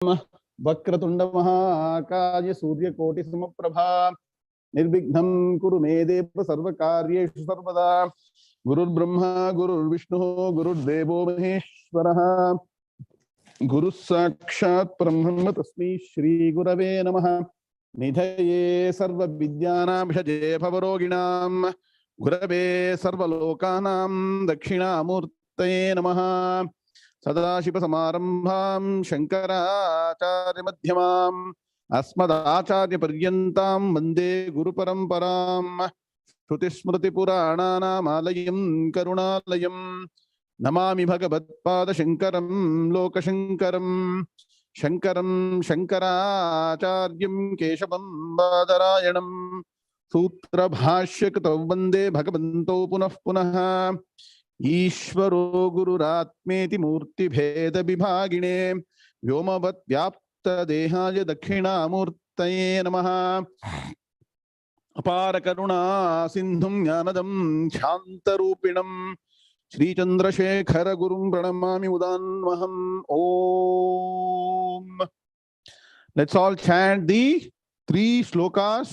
वक्रतुंड महाकाय सूर्यकोटि समप्रभा निर्विघ्नं कुरु मे देव सर्वकार्येषु सर्वदा गुरुर्ब्रह्मा गुरुर्विष्णुः गुरुर्देवो महेश्वरः गुरुः साक्षात् परब्रह्म तस्मै श्री गुरवे नमः निधये सर्वविद्यानां षजे भवरोगिणां गुरवे सर्वलोकानां दक्षिणामूर्तये नमः सदाशिवसमारम्भां शङ्कराचार्यमध्यमाम् अस्मदाचार्यपर्यन्तां वन्दे गुरुपरम्परां श्रुतिस्मृतिपुराणानामालयं करुणालयं नमामि भगवत्पादशङ्करं लोकशङ्करं शङ्करं शङ्कराचार्यं केशवं बादरायणं सूत्रभाष्यकृतौ वन्दे भगवन्तौ पुनः पुनः ईश्वरो गुरुरात्मेति मूर्तिभेद विभागिने व्योमवद्व्याप्तदेहाय दक्षिणामूर्तये नमः अपार करुणा सिन्धुं ज्ञानदं शान्तरूपिणं श्रीचन्द्रशेखर गुरुं प्रणमामि मुदान्वहम् ओम. Let's all chant the 3 shlokas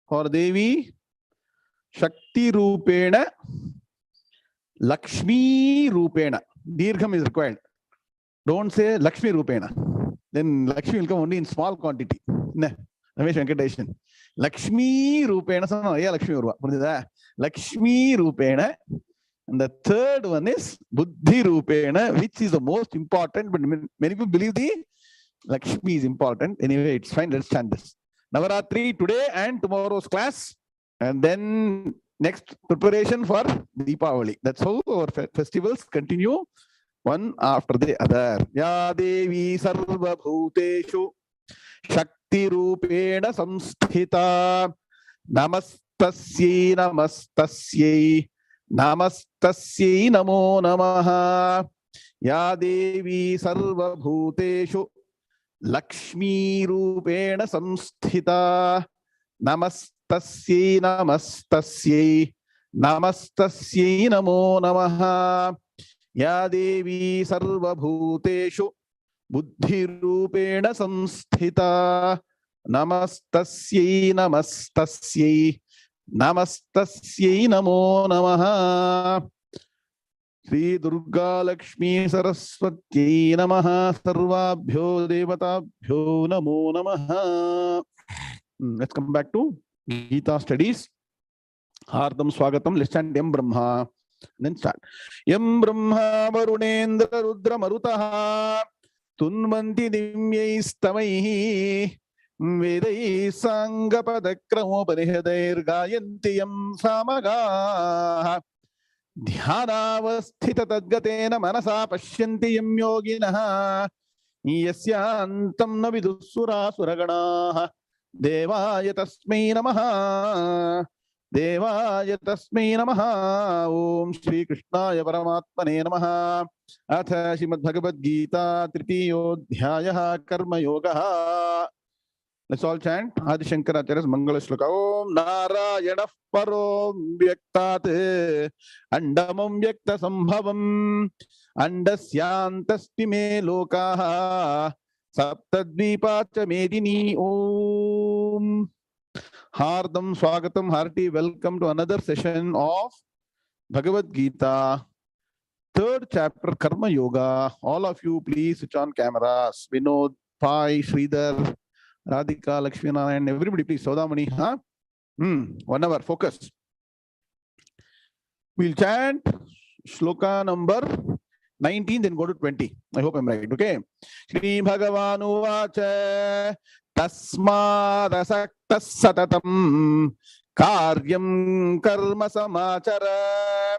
for Devi Shakti Rupena Lakshmi Rupena. Dirgham is required. Don't say Lakshmi Rupena. Then Lakshmi will come only in small quantity. No, Ramesh Venkateshan. Lakshmi Rupena. No, yeah, Lakshmi Urva. Lakshmi Rupena. And the third one is Buddhi Rupena, which is the most important. But many people believe the Lakshmi is important. Anyway, it's fine. Let's chant this. Navaratri today and tomorrow's class. And then next preparation for Deepavali. That's how our festivals continue one after the other. Ya Devi Sarva Bhuteshu Shakti Rupena Samsthita Namastasye Namastasye Namastasye Namo Namaha. Ya Devi Sarva Bhuteshu Lakshmi Rupena Samsthita Namastasye Namastasye Namastasye Namo Namaha. Ya Devi Sarva Bhuteshu Buddhi Rupena Samsthita Namastasye Namastasye Namastasye Namo Namaha. Sri Durga Lakshmi Saraswati Namaha. Sarvabhyo Devatabhyo Namo Namaha. Let's come back to Gita studies. Hardam Swagatam. Let's chant Yam Brahma. Then start. Yam Brahma Varunendra Rudra Marutaha Tunvanti Dimyaistamaihi Vedai Sangapadakramopanihedair Gayanti Yam Samagaha Dhyanavasthita Tadgatena Manasa Pashyanti Yam Yoginaha Yasyantam Navidussura Suraganaha Devaya Tasmai Namaha Devaya Tasmai Namaha. Om Shri Krishnaya Paramatmane Namaha. Atha Srimad Bhagavad Gita Tritiyo-dhyayah Karma Yogaha. Let's all chant Adi Shankara Acharya's Mangala Shloka. Om Narayana Paro Vyaktat Andamam Vyakta Sambhavam Andasyantaspi Me Lokaha Saptadvipacha Medini. Om. Hardam Swagatam, hearty welcome to another session of Bhagavad Gita, 3rd chapter Karma Yoga. All of you, please switch on cameras. Vinod, Pai, Sridhar, Radhika, Lakshmi Narayan, everybody, please. Saudamani, huh? 1 hour, focus. We'll chant shloka number 19, then go to 20. I hope I'm right. Okay. Shri Bhagavanu Vacha Tasmadasaktas Satatam Karyam Karma Samachara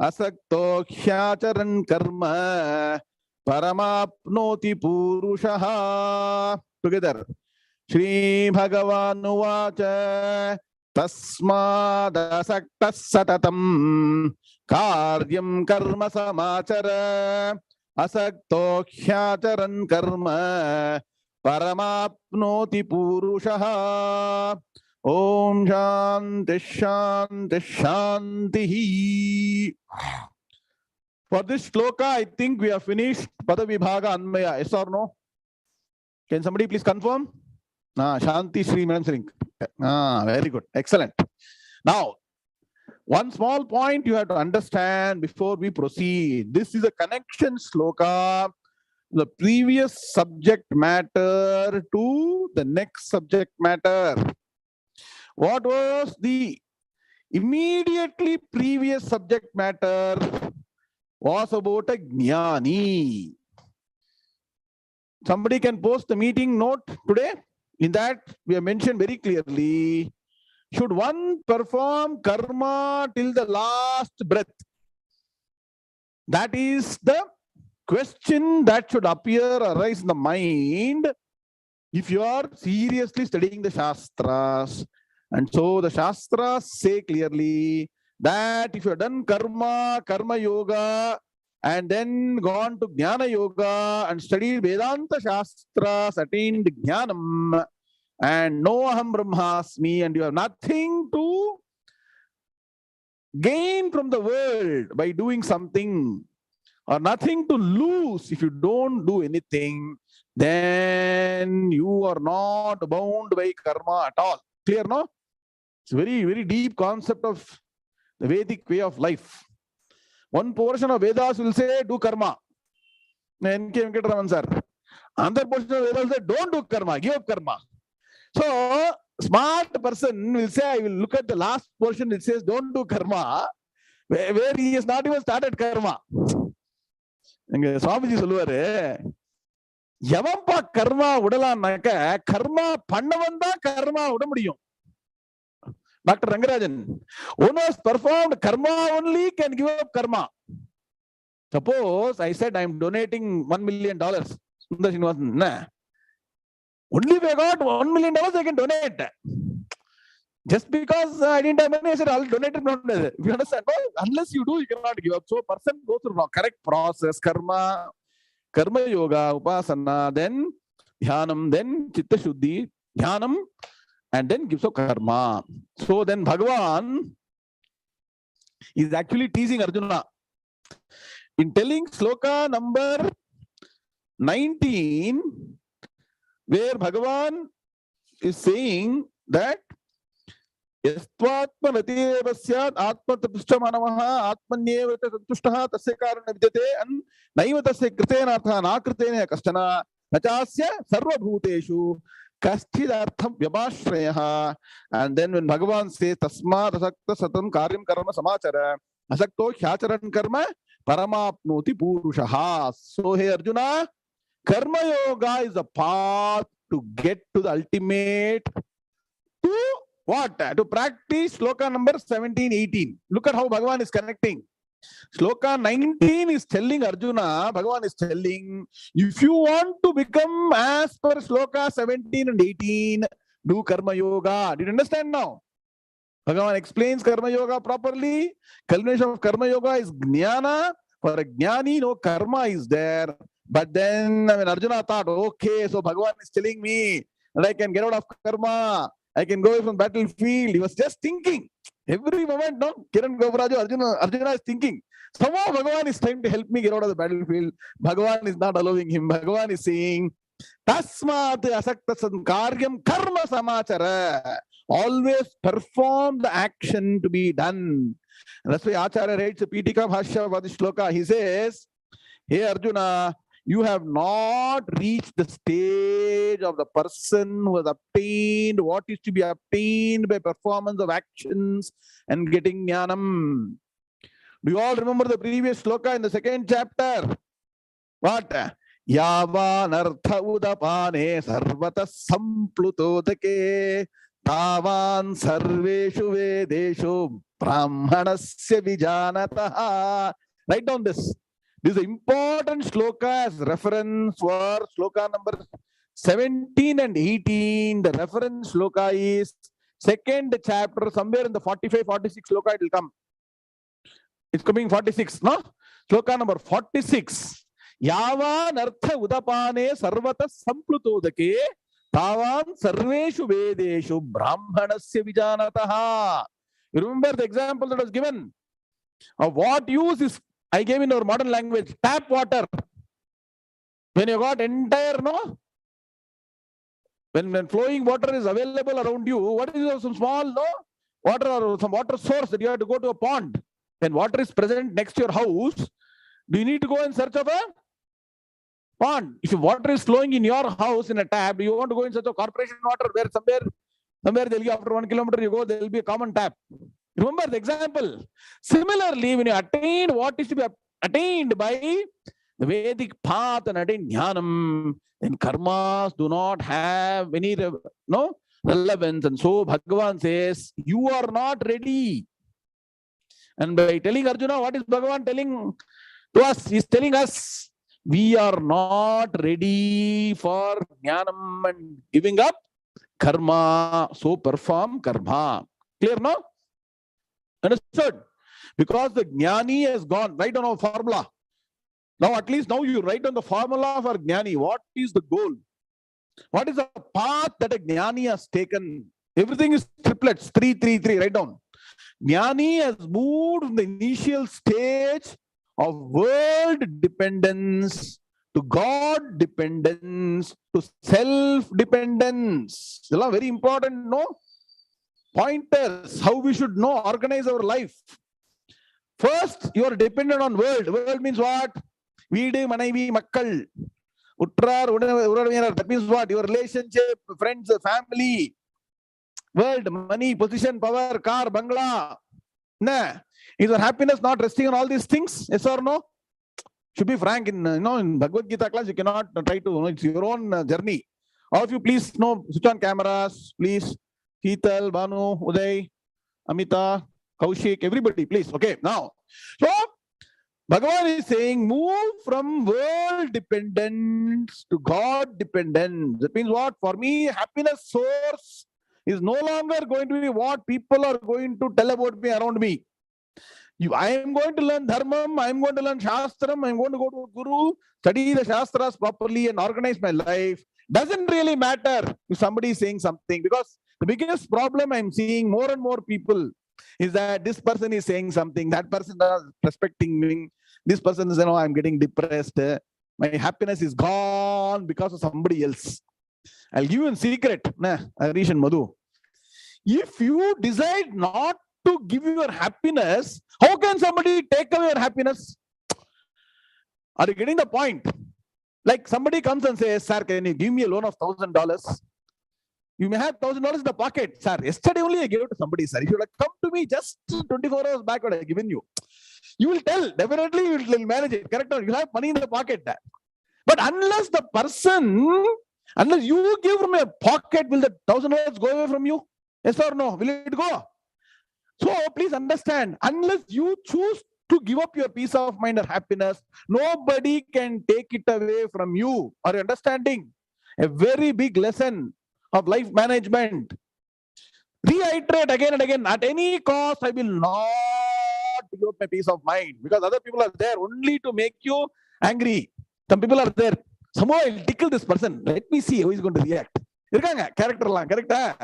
Asakto Khyacharan Karma Paramapnoti Purushaha. Together. Shri Bhagavanu Vacha Tasmadasaktas Satatam Karyam Karma Samachara Asakto Khyacharan Karma Paramapnoti Purushaha. Om Shanti Shanti Shanti. For this shloka, I think we have finished Padavibhaga Anmaya. Yes or no? Can somebody please confirm? Shanti Sri Madam Singh. Very good. Excellent. Now, one small point you have to understand before we proceed. This is a connection sloka, the previous subject matter to the next subject matter. What was the immediately previous subject matter? Was about a jnani. Somebody can post the meeting note today. In that, we have mentioned very clearly, should one perform karma till the last breath? That is the question that should arise in the mind if you are seriously studying the Shastras. And so the Shastras say clearly that if you have done karma yoga, and then gone to Jnana Yoga and studied Vedanta Shastras, attained Dhyanam, and no aham brahmasmi, and you have nothing to gain from the world by doing something, or nothing to lose if you don't do anything, then you are not bound by karma at all. Clear, no? It's a very, very deep concept of the Vedic way of life. One portion of Vedas will say, do karma. N.K. Venkataraman sir. Another portion of Vedas will say, don't do karma, give up karma. So, smart person will say, I will look at the last portion, it says, don't do karma, where he has not even started karma. Swamiji சொல்லுவாரு, எவன்பா கர்மா விடலான்னாக்க கர்மா பண்ணவன் தான் கர்மா விட முடியும். Dr. Rangarajan, one who has performed karma only can give up karma. Suppose I said I am donating $1 million. Nah. Only if I got $1 million, I can donate. Just because I didn't have money, I said I'll donate it. If you understand, no? Unless you do, you cannot give up. So, person goes through the correct process, karma yoga, upasana, then dhyanam, then chitta shuddhi, dhyanam, and then gives up karma. So then Bhagavan is actually teasing Arjuna. In telling sloka number 19, where Bhagavan is saying that Yastvatma natyeva syat atma tapishta manavaha atmanyeva santushtaha tasya karana vidyate and naiva tasya kritena na kritena kastana nachasya sarva bhuteshu Kasthidartham vyabhashrayaha. And then when Bhagavan says tasma asakta satam karyam karma samachara asakto hyacharan karma paramapnoti purushaha. So hey Arjuna, karma yoga is a path to get to the ultimate, to what? To practice sloka number 17, 18. Look at how Bhagavan is connecting. Sloka 19 is telling Arjuna, Bhagavan is telling, if you want to become as per Sloka 17 and 18, do Karma Yoga. Did you understand now? Bhagavan explains Karma Yoga properly. Culmination of Karma Yoga is Jnana. For a Jnani, no Karma is there. But then when Arjuna thought, okay, so Bhagavan is telling me that I can get out of Karma, I can go away from battlefield. He was just thinking. Every moment, no, Kiran Goparaju, Arjuna is thinking. Somehow Bhagavan is trying to help me get out of the battlefield. Bhagavan is not allowing him. Bhagavan is saying, Tasmat asakta karyam karma samachara. Always perform the action to be done. And that's why Acharya writes the Pitika Bhashya for the shloka. He says, hey Arjuna, you have not reached the stage of the person who has obtained what is to be obtained by performance of actions and getting jnanam. Do you all remember the previous sloka in the second chapter? What? Yavanartha udapane sarvata samplutodake tavan sarveshu vedeshu brahmanasya vijanataha. Write down this. This is an important sloka as reference for sloka number 17 and 18. The reference sloka is second chapter, somewhere in the 45, 46 sloka it will come. It's coming 46, no? Sloka number 46. Yavan artha udapane sarvata samplutodake tavan sarveshu vedeshu brahmanasya vijanataha. You remember the example that was given of what use is I gave in our modern language, tap water. When you got entire, no, When flowing water is available around you, what is some small water or some water source that you have to go to a pond? When water is present next to your house, do you need to go in search of a pond? If water is flowing in your house in a tap, you want to go in search of corporation water where somewhere they'll give after 1 kilometer you go, there will be a common tap. Remember the example. Similarly, when you attain what is to be attained by the Vedic path and attain Dhyanam, then karmas do not have any relevance. And so Bhagavan says, you are not ready. And by telling Arjuna, what is Bhagavan telling to us? He is telling us, we are not ready for Dhyanam and giving up karma. So perform karma. Clear, no? Understood? Because the Jnani has gone. Write down a formula. Now, at least now you write down the formula for Jnani. What is the goal? What is the path that a Jnani has taken? Everything is triplets. 3, 3, 3. Write down. Jnani has moved from the initial stage of world dependence to God dependence to self-dependence. These are very important, no? Pointers, how we should organize our life. First, you are dependent on world. World means what? Veedu, manaivi, makkal. Utrar, uravinar. That means what? Your relationship, friends, family. World, money, position, power, car, bangla. Nah. Is your happiness not resting on all these things? Yes or no? Should be frank. In Bhagavad Gita class, you cannot try to. It's your own journey. All of you, please, switch on cameras, please. Heetal, Banu, Uday, Amita, Kaushik, everybody, please. Okay, now. So, Bhagavan is saying, move from world dependence to God dependence. That means what? For me, happiness source is no longer going to be what people are going to tell about me around me. I am going to learn Dharma, I am going to learn Shastram, I am going to go to a Guru, study the Shastras properly and organize my life. Doesn't really matter if somebody is saying something, because the biggest problem I'm seeing more and more people is that this person is saying something, that person is respecting me, this person is, I'm getting depressed, my happiness is gone because of somebody else. I'll give you a secret, Arish and Madhu. If you decide not to give your happiness, how can somebody take away your happiness? Are you getting the point? Like somebody comes and says, sir, can you give me a loan of $1,000? You may have $1,000 in the pocket. Sir, yesterday only I gave it to somebody, sir. If you would have come to me just 24 hours back, what I have given you. You will tell, definitely you will manage it. Correct? You have money in the pocket. But unless you give from your pocket, will the $1,000 go away from you? Yes or no? Will it go? So please understand, unless you choose to give up your peace of mind or happiness, nobody can take it away from you. Are you understanding? A very big lesson of life management. Reiterate again and again, at any cost, I will not give up my peace of mind, because other people are there only to make you angry. Some people are there. Somehow I'll tickle this person. Let me see how he's going to react. Character lang, correct? Huh?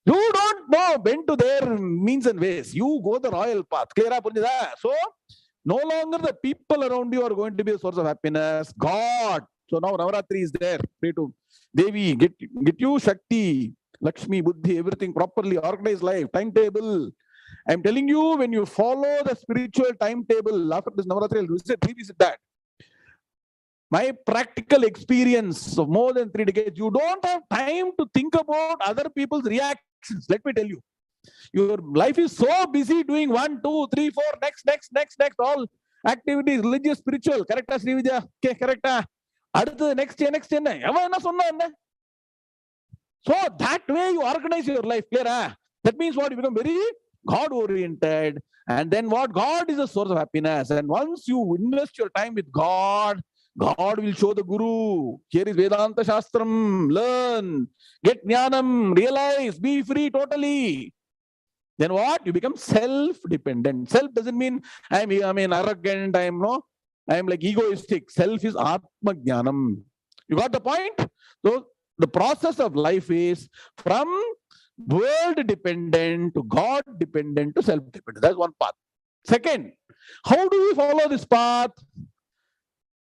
You don't know, bend to their means and ways. You go the royal path. Clear up? So, no longer the people around you are going to be a source of happiness. God. So now Navaratri is there. Pray to Devi. Get you Shakti, Lakshmi, Buddhi, everything properly. Organized life, timetable. I'm telling you, when you follow the spiritual timetable, after this Navaratri, revisit that. My practical experience of more than 3 decades, you don't have time to think about other people's reactions. Let me tell you. Your life is so busy doing 1, 2, 3, 4, next, all activities, religious, spiritual. Correct, Sri Vidya? Okay, correct. Next. So that way you organize your life. Clear? That means what? You become very God-oriented. And then what? God is a source of happiness. And once you invest your time with God, God will show the Guru. Here is Vedanta Shastram. Learn. Get Dhyanam. Realize. Be free totally. Then what? You become self-dependent. Self doesn't mean I'm arrogant. I'm like egoistic. Self is Atma Jnanam. You got the point? So the process of life is from world-dependent to God-dependent to self-dependent. That's one path. Second, how do we follow this path?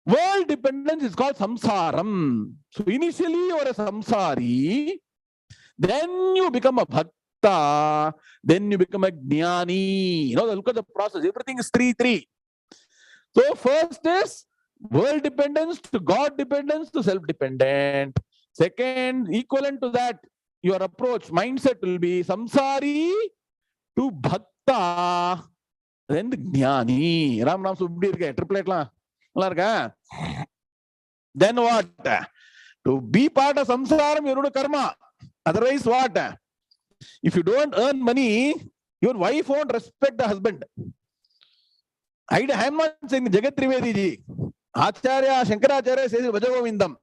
World dependence is called samsaram. So initially you are a samsari, then you become a bhakta, then you become a jnani. You know, look at the process. Everything is 3. So first is world dependence to God dependence to self-dependent. Second, equivalent to that, your approach, mindset will be samsari to bhakta, then jnani. Ram Ram Subdi irke, triplet la. Then what? To be part of samsaram, you do karma. Otherwise, what? If you don't earn money, your wife won't respect the husband. I am not saying Jagat Trivedi ji. Acharya, Shankaracharya says Vijayendra.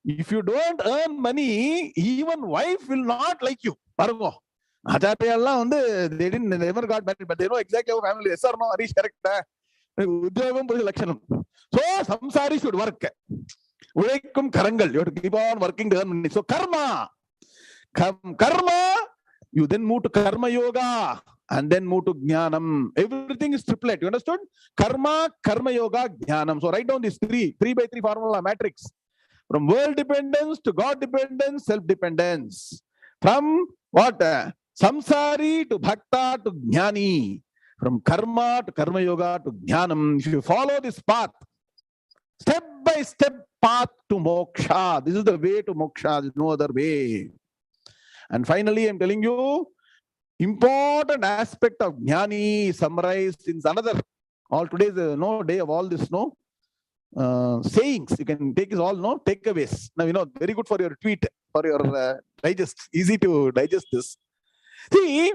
If you don't earn money, even wife will not like you. Pargo. Acharya Allah, they didn't never got married, but they know exactly how family is. Sir, no, Arish, correct. So, samsari should work. Ulekum karangal. You have to keep on working to earn money. So, karma. Karma, you then move to karma yoga and then move to jnanam. Everything is triplet. You understood? Karma, karma yoga, jnanam. So, write down this 3x3 formula matrix. From world dependence to God dependence, self-dependence. From what? Samsari to bhakta to jnani. From karma to karma yoga to jnanam. If you follow this path, step by step path to moksha. This is the way to moksha. There is no other way. And finally, I'm telling you, important aspect of jnani summarized in another. All today's no day of all this, no sayings. You can take this all, no takeaways. Now, you know, very good for your tweet, for your digest. Easy to digest this. See,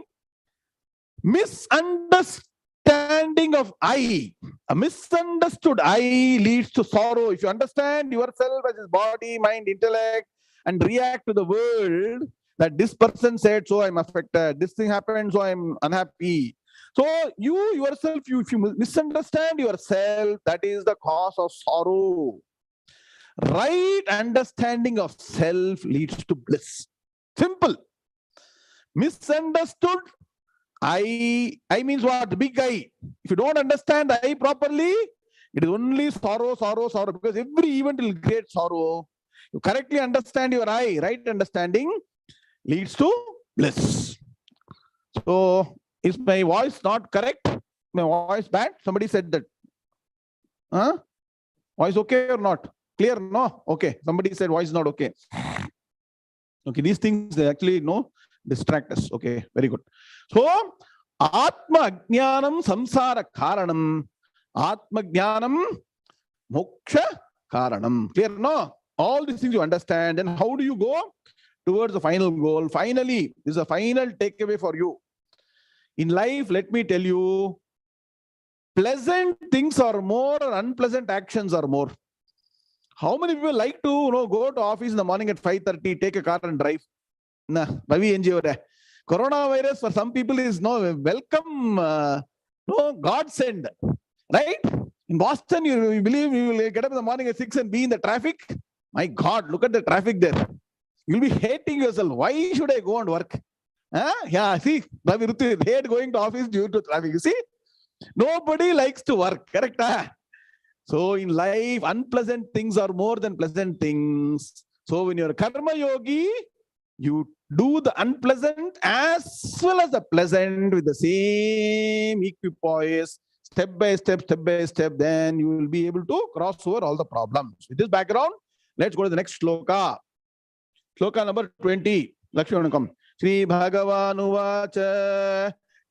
misunderstanding of I, a misunderstood I leads to sorrow. If you understand yourself as his body, mind, intellect, and react to the world, that this person said, so I'm affected, this thing happened, so I'm unhappy. So you yourself, if you misunderstand yourself, that is the cause of sorrow. Right understanding of self leads to bliss. Simple. Misunderstood I means what? Big I. If you don't understand I properly, it is only sorrow, sorrow, sorrow. Because every event will create sorrow. You correctly understand your I, right understanding leads to bliss. So, is my voice not correct? My voice bad? Somebody said that. Huh? Voice okay or not? Clear? No? Okay. Somebody said voice not okay. Okay, these things they actually distract us. Okay, very good. So, Atma Jnanam Samsara Karanam, Atma Jnanam Moksha Karanam. Clear? No? All these things you understand. Then how do you go towards the final goal? Finally, this is a final takeaway for you. In life, let me tell you, pleasant things are more or unpleasant actions are more. How many people like to go to office in the morning at 5:30, take a car and drive? Nah, coronavirus for some people is welcome, God send, right? In Boston, you believe you will get up in the morning at 6 and be in the traffic? My God, look at the traffic there. You'll be hating yourself. Why should I go and work? Yeah, see, Ravi Rutu hate going to office due to traffic. You see, nobody likes to work, correct? So in life, unpleasant things are more than pleasant things. So when you're a karma yogi, you do the unpleasant as well as the pleasant with the same equipoise, step by step, then you will be able to cross over all the problems. With this background, let's go to the next shloka. Shloka number 20. Lakshmanakam. Sri Bhagavan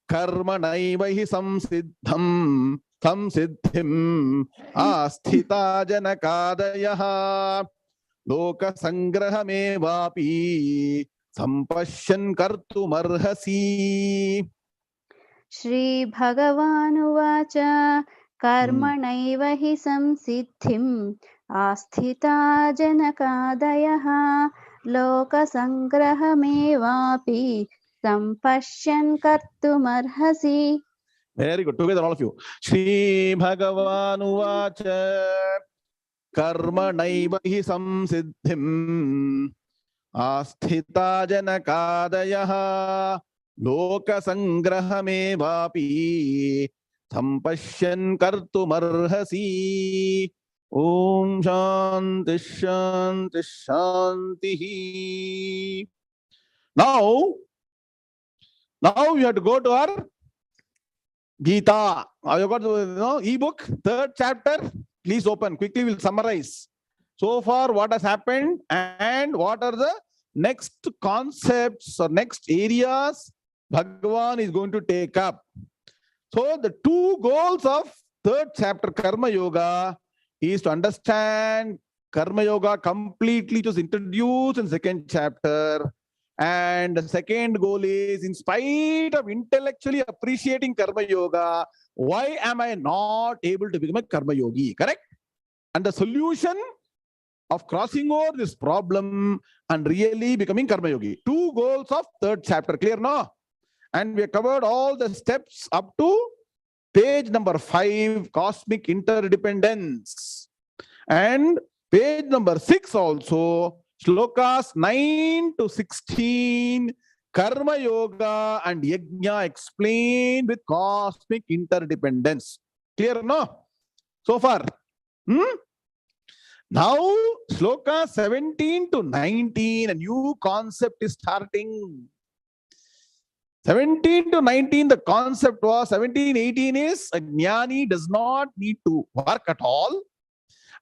karma naivahi samsiddham samsiddhim asthita janakadayaha loka sangrahamevapi sampashyan kartumarhasi. Shri Bhagavan karma naivahi samsiddhim asthita janakadayaha loka sangrahamevapi sampashyan kartumarhasi. Very good. Together, all of you. Shri Bhagavan karma naivahi samsiddhim asthita janakadayaha loka sangrahamevapi sampashyan kartumarhasi. Om Shanti Shanti Shanti. Now you have to go to our Gita. Now you got the ebook, 3rd chapter. Please open. Quickly we'll summarize. So far what has happened and what are the next concepts or next areas Bhagavan is going to take up. So the 2 goals of 3rd chapter Karma Yoga is to understand Karma Yoga completely, which was introduced in 2nd chapter. And the second goal is, in spite of intellectually appreciating Karma Yoga, why am I not able to become a Karma Yogi? Correct? And the solution of crossing over this problem and really becoming Karma Yogi. 2 goals of 3rd chapter. Clear now? And we have covered all the steps up to page number 5, cosmic interdependence. And page number 6 also, shlokas 9 to 16, Karma Yoga and Yajna explained with cosmic interdependence. Clear no? So far? Now, shloka 17 to 19, a new concept is starting. 17 to 19, the concept was, 17, 18 is a jnani does not need to work at all.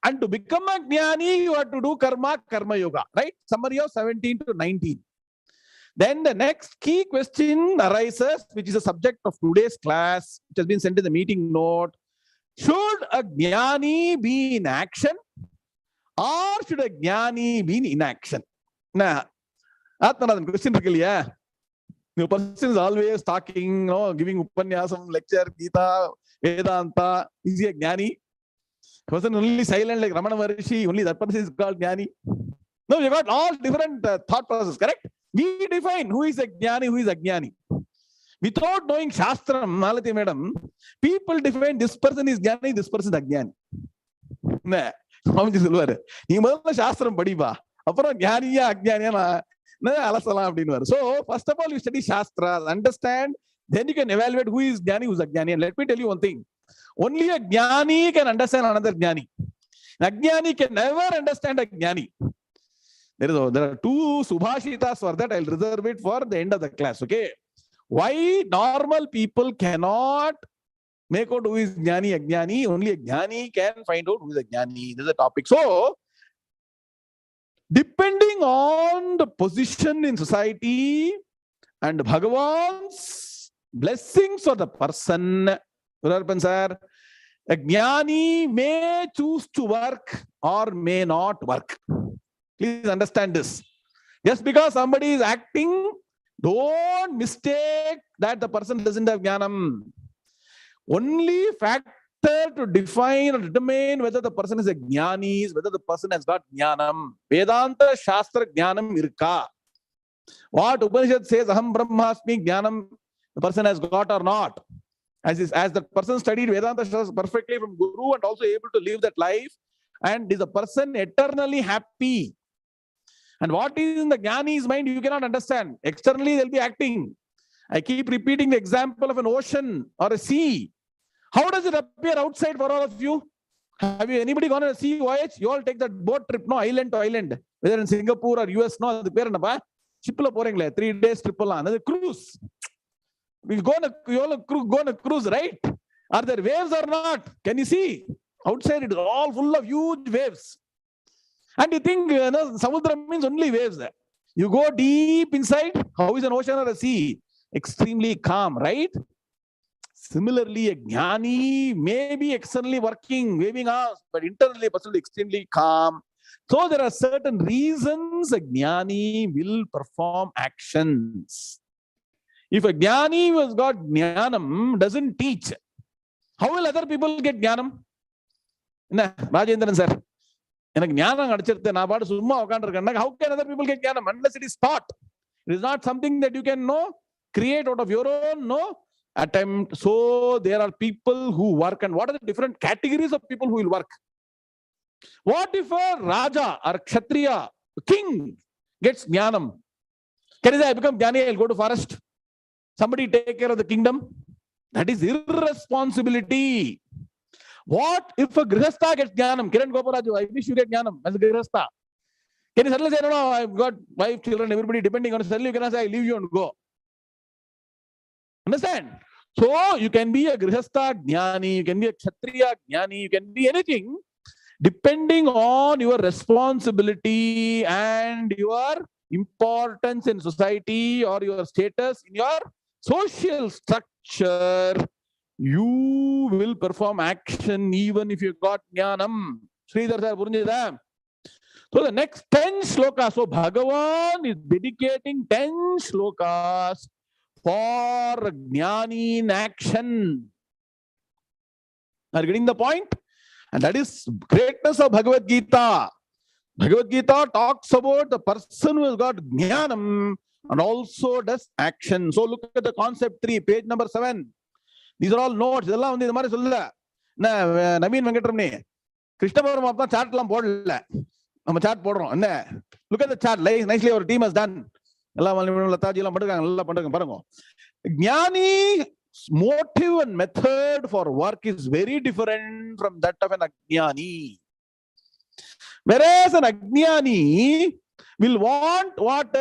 And to become a jnani, you have to do karma yoga, right? Summary of 17 to 19. Then the next key question arises, which is the subject of today's class, which has been sent in the meeting note. Should a jnani be in action or should a jnani be in inaction? Now, Atman, question is the person is always talking, giving upanyasam, lecture, Gita, Vedanta. Is he a jnani? Person only silent like Ramana Maharishi, only that person is called jnani. No, we got all different thought processes, correct? We define who is a jnani, who is a jnani. Without knowing Shastram, Malati madam, people define this person is jnani, this person is ajnani. Nah, Swamiji Silver. You must know Shastram Padiba. Apara jnaniya, ajnaniya. So, first of all, you study Shastras, understand, then you can evaluate who is jnani, who is ajnani. And let me tell you one thing. Only a jnani can understand another jnani. A jnani can never understand a jnani. There are 2 subhashitas for that. I'll reserve it for the end of the class. Okay. Why normal people cannot make out who is jnani, ajnani? Only a jnani can find out who is a jnani. This is the topic. So, depending on the position in society and Bhagavan's blessings for the person, a jnani may choose to work or may not work. Please understand this. Just because somebody is acting, don't mistake that the person doesn't have jnanam. Only factor to define or determine whether the person is a jnani is whether the person has got jnanam. Vedanta Shastra jnanam irka. What Upanishad says, aham brahmasmi jnanam, the person has got or not. As the person studied Vedanta Shastra perfectly from Guru and also able to live that life, and is a person eternally happy. And what is in the jnani's mind, you cannot understand. Externally, they'll be acting. I keep repeating the example of an ocean or a sea. How does it appear outside for all of you? Have you anybody gone on a sea voyage? You all take that boat trip, no, island to island, whether in Singapore or US, no, the parent, ship la poringle, 3 days trip, another cruise. You all go on a cruise, right? Are there waves or not? Can you see? Outside it is all full of huge waves. And you think Samudra means only waves there. You go deep inside, how is an ocean or a sea? Extremely calm, right? Similarly, a jnani may be externally working, waving arms, but internally a person is extremely calm. So there are certain reasons a jnani will perform actions. If a jnani who has got jnanam doesn't teach, how will other people get jnanam? Vijayendra sir. How can other people get jnanam? Unless it is taught. It is not something that you can create out of your own attempt. So there are people who work. And what are the different categories of people who will work? What if a Raja or Kshatriya, king, gets jnanam? Can he say, I become jnani, I'll go to forest? Somebody take care of the kingdom? That is irresponsibility. What if a grihastha gets jnanam? Kiran Gopalaju, I wish you get jnanam as a grihastha. Can you suddenly say, no, I've got wife, children, everybody depending on it. Suddenly you cannot say, I leave you and go. Understand? So you can be a grihastha jnani, you can be a kshatriya jnani, you can be anything depending on your responsibility and your importance in society or your status in your social structure. You will perform action even if you got jnanam. Sridhar sir, purinjida? So the next 10 slokas, so Bhagavan is dedicating 10 slokas for jnani in action. Are you getting the point? And that is greatness of Bhagavad Gita. Bhagavad Gita talks about the person who has got jnanam and also does action. So look at the concept 3, page number 7. These are all notes. இதெல்லாம் வந்து இந்த மாதிரி சொல்லல. நவீன் வெங்கட்ரமணி கிருஷ்ண பரமாத்மா chart எல்லாம் போடல. நம்ம chart போடுறோம். என்ன? Look at the chart. Nicely our team has done. எல்லாம் லதாஜி எல்லாம் பண்ணுறாங்க. நல்லா பண்ணுறாங்க பாருங்க. Jnani motive and method for work is very different from that of an ajnani. Whereas an ajnani will want what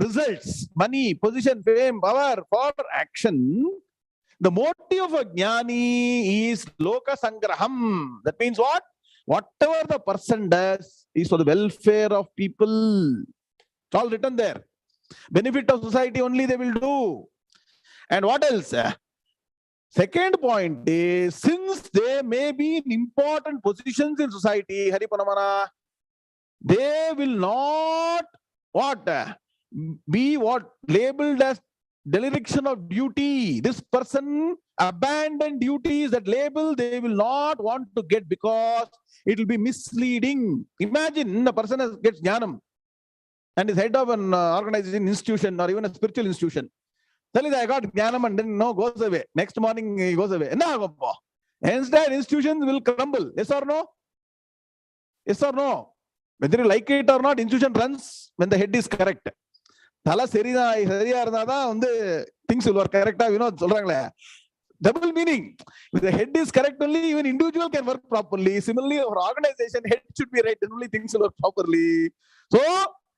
results, money, position, fame, power for action. The motive of a jnani is loka sangraham. That means what? Whatever the person does is for the welfare of people. It's all written there. Benefit of society only they will do. And what else? Second point is, since they may be in important positions in society, Haripanamana, they will not be labeled as dereliction of duty. This person abandoned duties, that label they will not want to get because it will be misleading. Imagine a person gets jnanam and is head of an organization, institution, or even a spiritual institution. Tell I got jnanam and then goes away. Next morning he goes away. Instead, institutions will crumble. Yes or no? Yes or no? Whether you like it or not, institution runs when the head is correct. Things will work correct. Double meaning. If the head is correct only, even individual can work properly. Similarly, our organization head should be right, then only things will work properly. So,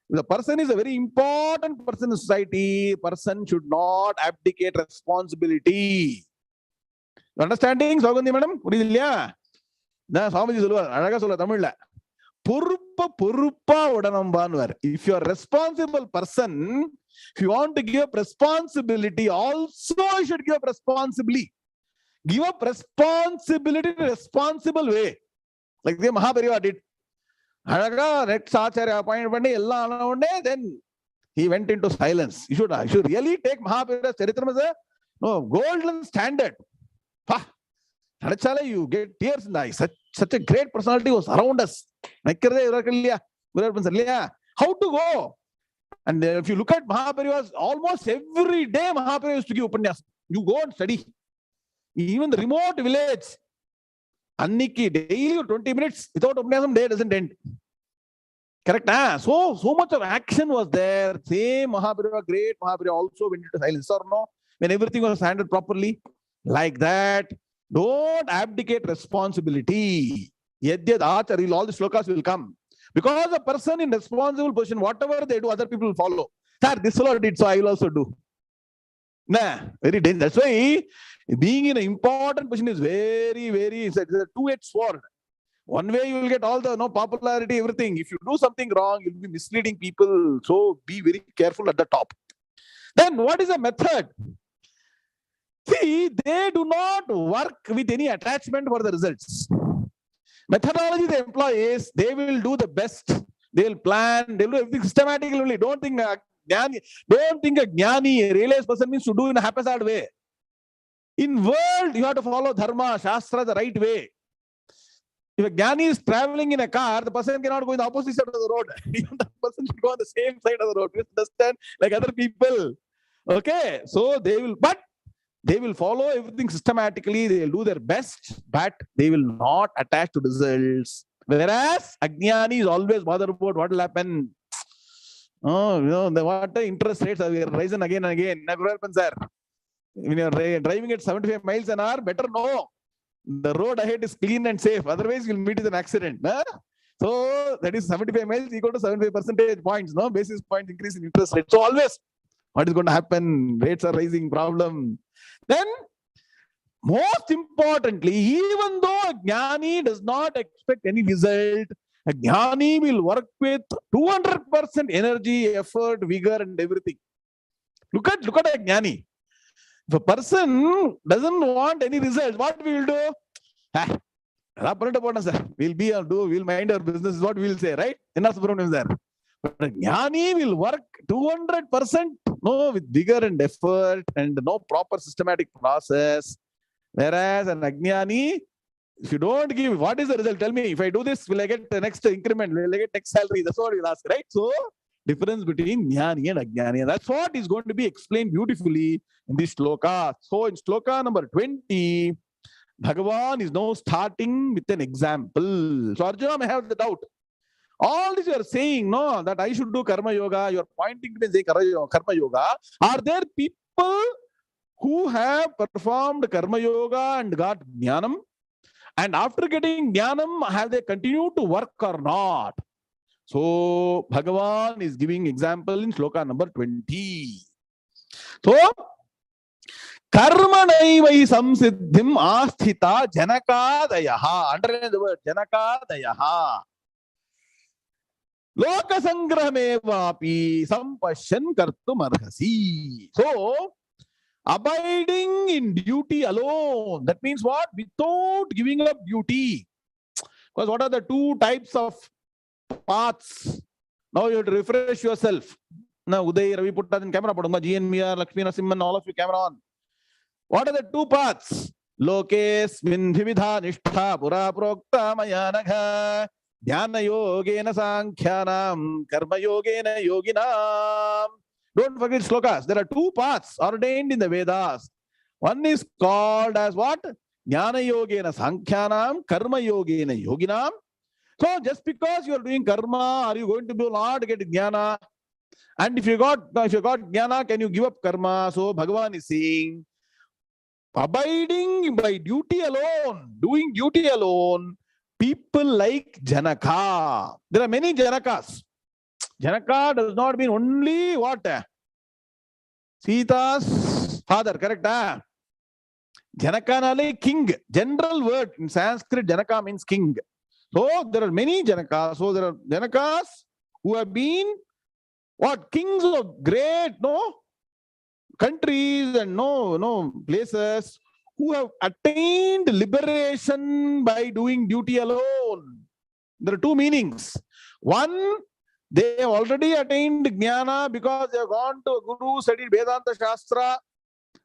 the person is a very important person in society. Person should not abdicate responsibility. You understanding, Swamiji madam? Swamiji solluvar, alaga solla Tamilla. If you are a responsible person, if you want to give up responsibility, also you should give up responsibly. Give up responsibility in a responsible way. Like the Mahabharata did. Then he went into silence. You should really take Mahabharata's Charitam as a golden standard. You get tears in the eyes. Such a great personality was around us. How to go? And if you look at Mahabharata, almost every day Mahabharata used to give upanyas. You go and study. Even the remote village, Anniki, daily 20 minutes without upanyasam, day doesn't end. Correct? So much of action was there. Same Mahabharata, great Mahabharata also went into silence, or no? When everything was handled properly, like that. Don't abdicate responsibility. Yadyad acharil, all the slokas will come. Because a person in responsible position, whatever they do, other people will follow. Sir, this fellow did, so I will also do. Very dangerous. That's why being in an important position is very, very, it's a two-edged sword. One way you will get all the popularity, everything. If you do something wrong, you'll be misleading people. So be very careful at the top. Then what is the method? See, they do not work with any attachment for the results. Methodology they employ is, they will do the best. They will plan. They will do everything systematically. Don't think a jnani, a realized person means to do in a haphazard way. In world, you have to follow Dharma, Shastra the right way. If a jnani is traveling in a car, the person cannot go in the opposite side of the road. Even the person should go on the same side of the road. You understand? Like other people. Okay, so they will follow everything systematically. They will do their best, but they will not attach to results. Whereas Ajnani is always bothered about what will happen. What the interest rates are rising again and again. When you are driving at 75 miles an hour, better know. the road ahead is clean and safe. Otherwise, you'll meet with an accident. Huh? So that is 75 miles equal to 75 percentage points. No basis points increase in interest rate. So always, what is going to happen? Rates are rising. Problem. Then, most importantly, even though a jnani does not expect any result, a jnani will work with 200% energy, effort, vigor, and everything. Look at a jnani. If a person doesn't want any results, what we will do? We'll mind our business, is what we'll say, right? But a jnani will work 200% with vigor and effort and no proper systematic process. Whereas an ajnani, if you don't give, what is the result? Tell me, if I do this, will I get the next increment? Will I get next salary? That's what you'll ask, right? So, difference between jnani and ajnani. And that's what is going to be explained beautifully in this shloka. So, in shloka number 20, Bhagavan is now starting with an example. So, Arjuna may have the doubt. All this you are saying, no, that I should do karma yoga. You are pointing to me saying karma yoga. Are there people who have performed karma yoga and got Dhyanam? And after getting Dhyanam, have they continued to work or not? So, Bhagavan is giving example in shloka number 20. So, Karmanaivahi samsiddhim asthita janakadayaha. Underline the word janakadayaha. Lokasangrahamevapi sampashyan kartum arhasi. So, abiding in duty alone. That means what? Without giving up duty. Because what are the two types of paths? Now you have to refresh yourself. Now Uday, Ravi put that in camera. GNVR, Lakshmi Narasimhan, all of you camera on. What are the two paths? Lokesmin vividha nishtha pura prokta mayanagha dhyana yogena sankhyanam karma yogena yoginam. Don't forget slokas. There are two paths ordained in the Vedas. One is called as what? Jnana yogena sankhyanam, karma yogena yoginam. So just because you are doing karma, are you going to do not get jnana? And if you got jnana, can you give up karma? So Bhagavan is saying, abiding by duty alone, doing duty alone, people like Janaka. There are many Janakas. Janaka does not mean only what? Sita's father, correct? Janaka nale king. General word in Sanskrit, Janaka means king. So there are many Janakas. So there are Janakas who have been what? Kings of great countries and places who have attained liberation by doing duty alone. There are two meanings. One, they have already attained jnana because they have gone to a guru, studied Vedanta Shastra.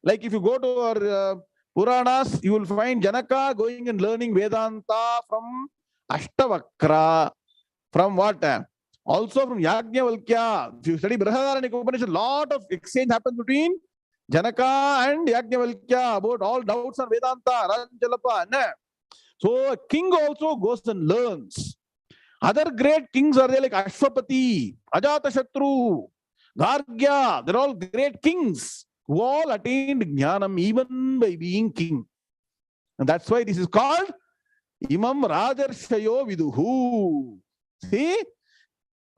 Like if you go to our Puranas, you will find Janaka going and learning Vedanta from Ashtavakra. From what? Also from Yajnavalkya. If you study Brihadaranyaka Upanishad, a lot of exchange happens between Janaka and Yajnavalkya about all doubts on Vedanta, Rajajalapa. So a king also goes and learns. Other great kings are there like Ashwapati, Ajatashatru, Gargya. They're all great kings who all attained Jnanam even by being king. And that's why this is called Imam Rajarshayo Viduhu. See?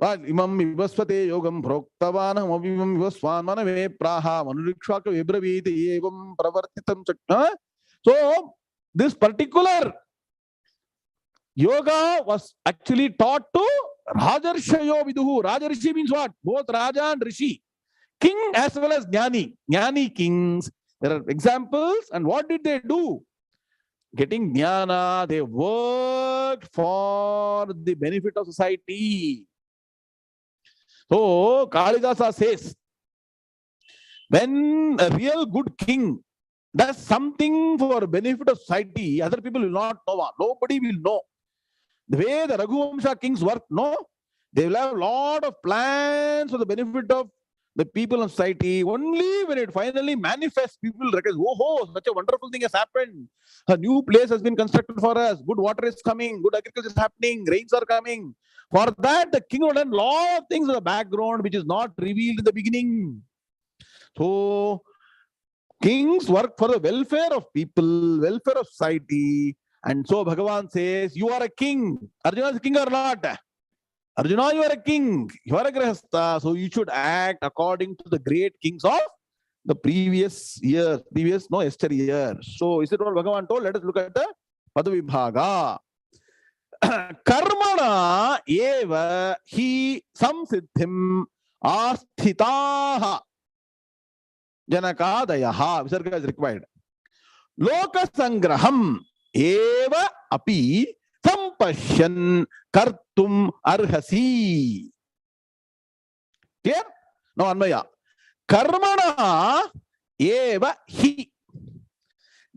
Imam Vivasvate Yogam Proktavanam Avimam Vivaswan Manave Praha Manurikshaka Vibraviti Evam Pravartitam Chakna. So, this particular yoga was actually taught to Rajarshayo Viduhu. Rajarshi means what? Both Raja and Rishi. King as well as Jnani. Jnani kings. There are examples. And what did they do? Getting Jnana, they worked for the benefit of society. So, Kalidasa says, when a real good king does something for benefit of society, other people will not know. Nobody will know. The way the Raghuvamsha kings work, they will have a lot of plans for the benefit of the people of society. Only when it finally manifests, people recognize, oh, such a wonderful thing has happened. A new place has been constructed for us. Good water is coming. Good agriculture is happening. Rains are coming. For that, the king would have done a lot of things in the background, which is not revealed in the beginning. So, Kings work for the welfare of people, welfare of society. And so Bhagavan says, you are a king. Arjuna is a king or not? Arjuna, you are a king. You are a grihastha. So you should act according to the great kings of the previous year. Yesteryear. So is it what Bhagavan told? Let us look at the Padavibhaga. Karmana eva hi samsiddhim asthitaha janakadayaha. Visarga is required. Loka sangraham eva api sampashyan kartum arhasi. Clear? Now Anvaya. Karmana eva hi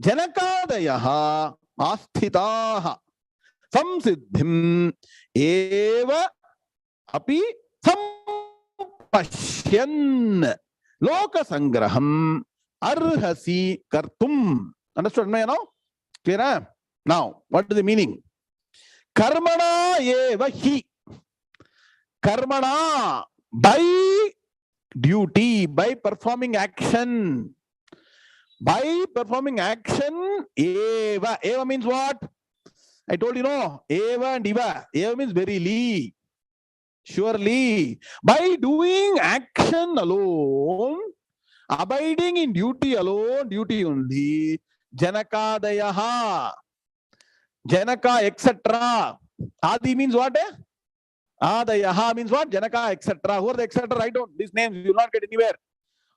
janakadayaha asthitaha samsiddhim eva api sampashyan loka sangraham arhasi kartum. Understood now? Clear? Now, what is the meaning? Karmana eva hi. Karmana, by duty, by performing action. By performing action, eva. Eva means what? I told you, no. Eva and Iva. Eva means verily. Surely. By doing action alone, abiding in duty alone, duty only, Janakadayaha. Janaka, etc. Adi means what? Adayaha means what? Janaka, etc. Who are the etc.? I don't. These names you will not get anywhere.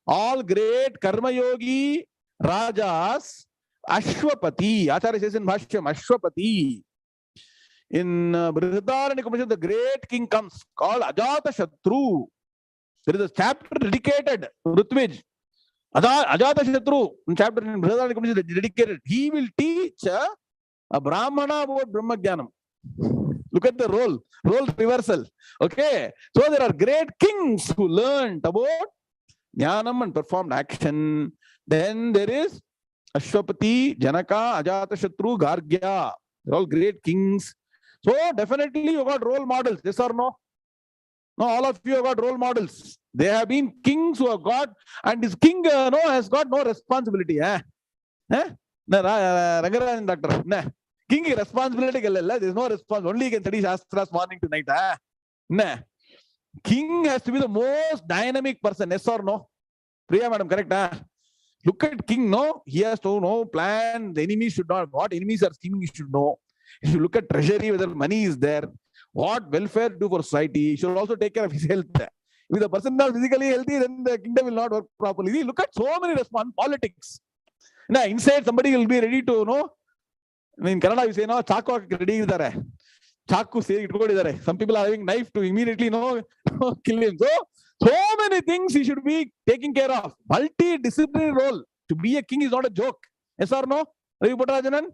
All great Karma Yogi Rajas, Ashwapati. Acharya says in Bhashyam, Ashwapati. In Brihadaranyaka, the great king comes called Ajata Shatru. There is a chapter dedicated to Rutvij. Ajata Shatru, chapter in Brihadaranyaka is dedicated. He will teach a Brahmana about Brahmagyanam. Look at the role reversal. Okay. So there are great kings who learned about Dhyanam and performed action. Then there is Ashwapati, Janaka, Ajatashatru, Gargya. They're all great kings. So definitely you got role models. Yes or no? No, all of you have got role models. They have been kings who have got, and this king has got no responsibility. Rangarajan doctor. King responsibility. There is no responsibility. Only he can study Shastras morning to night. King has to be the most dynamic person. Yes or no? Priya madam, correct? Look at king, no? He has to know, plan. The enemies should not. What enemies are scheming, he should know. He should look at treasury, whether money is there. What welfare do for society. He should also take care of his health. If the person is not physically healthy, then the kingdom will not work properly. We look at so many politics. Now, inside somebody will be ready to know. In Kannada, we say, no, chaku ready. Chaku say it. Some people are having knife to immediately kill him. So many things he should be taking care of. Multidisciplinary role. To be a king is not a joke. Yes or no? Ravi Puttarajanan?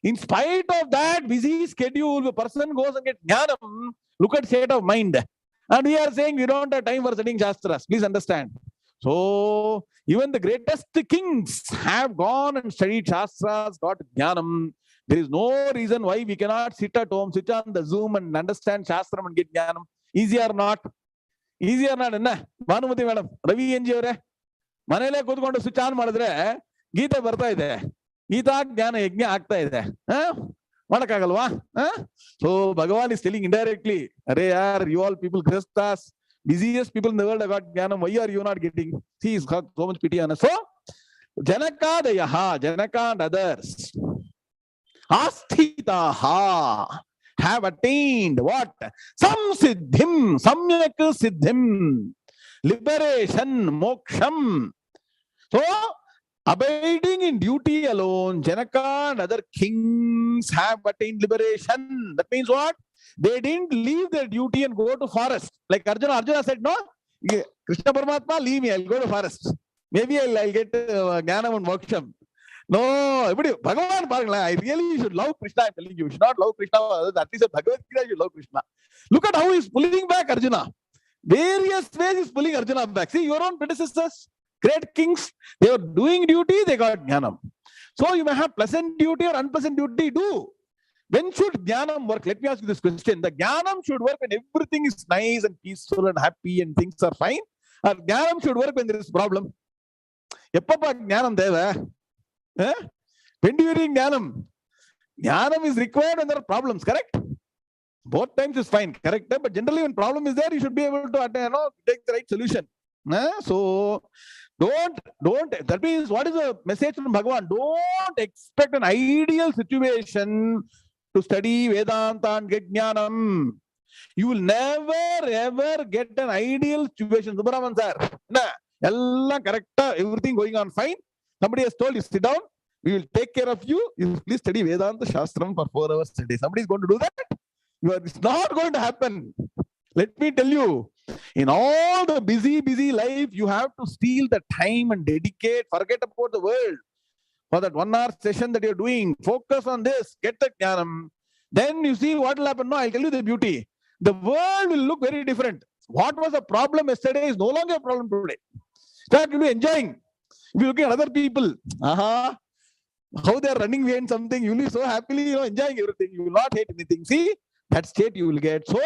In spite of that busy schedule, the person goes and gets Dhyanam. Look at state of mind. And we are saying we don't have time for studying Shastras. Please understand. So, even the greatest kings have gone and studied Shastras, got Dhyanam. There is no reason why we cannot sit at home, switch on the Zoom and understand Shastram and get Dhyanam. Easy or not? Easy or not? Bhanumati madam, Ravi NG avare, manele kutkondu switch on madidre, Gita barta ide. Gita Dhyana Yajna agta ide. Madakagalva? So Bhagavan is telling indirectly, Arey, you all people, Grihasthas, busiest people in the world have got Dhyanam. Why are you not getting? See, he's got so much pity on us. So, Janaka Dayaha, Janaka and others, Asthitaha, have attained what? Samsiddhim, Samyak Siddhim, liberation, moksham. So, abiding in duty alone, Janaka and other kings have attained liberation. That means what? They didn't leave their duty and go to forest. Like Arjuna said, no, Krishna Paramatma, leave me, I'll go to forest. Maybe I'll get Jnanam and Moksham. No, Bhagavan, I really should love Krishna. I'm telling you, you should not love Krishna. At least in Bhagavad Gita, you love Krishna. Look at how he's pulling back Arjuna. Various ways he's pulling Arjuna back. See, your own predecessors, great kings, they were doing duty, they got Jnanam. So you may have pleasant duty or unpleasant duty, do. When should Dhyanam work? Let me ask you this question. The Dhyanam should work when everything is nice and peaceful and happy and things are fine. Or Dhyanam should work when there is problem. Eppa Jnanam Deva? When do you read Dhyanam? Dhyanam is required when there are problems, correct? Both times is fine, correct? But generally when problem is there, you should be able to take the right solution. So don't, that means what is the message from Bhagavan? Don't expect an ideal situation to study Vedanta and get Jnanam. You will never ever get an ideal situation. Subramanian sir, correct, everything going on fine. Somebody has told you, sit down, we will take care of you. You please study Vedanta Shastram for 4 hours a day. Somebody is going to do that? It's not going to happen. Let me tell you, in all the busy life, you have to steal the time and dedicate, forget about the world. For that 1 hour session that you're doing, focus on this, get the Jnanam. Then you see what will happen. No, I'll tell you the beauty. The world will look very different. What was a problem yesterday is no longer a problem today. Start enjoying. If you look at other people, how they are running behind something, you will be so happily enjoying everything. You will not hate anything. See, that state you will get. So,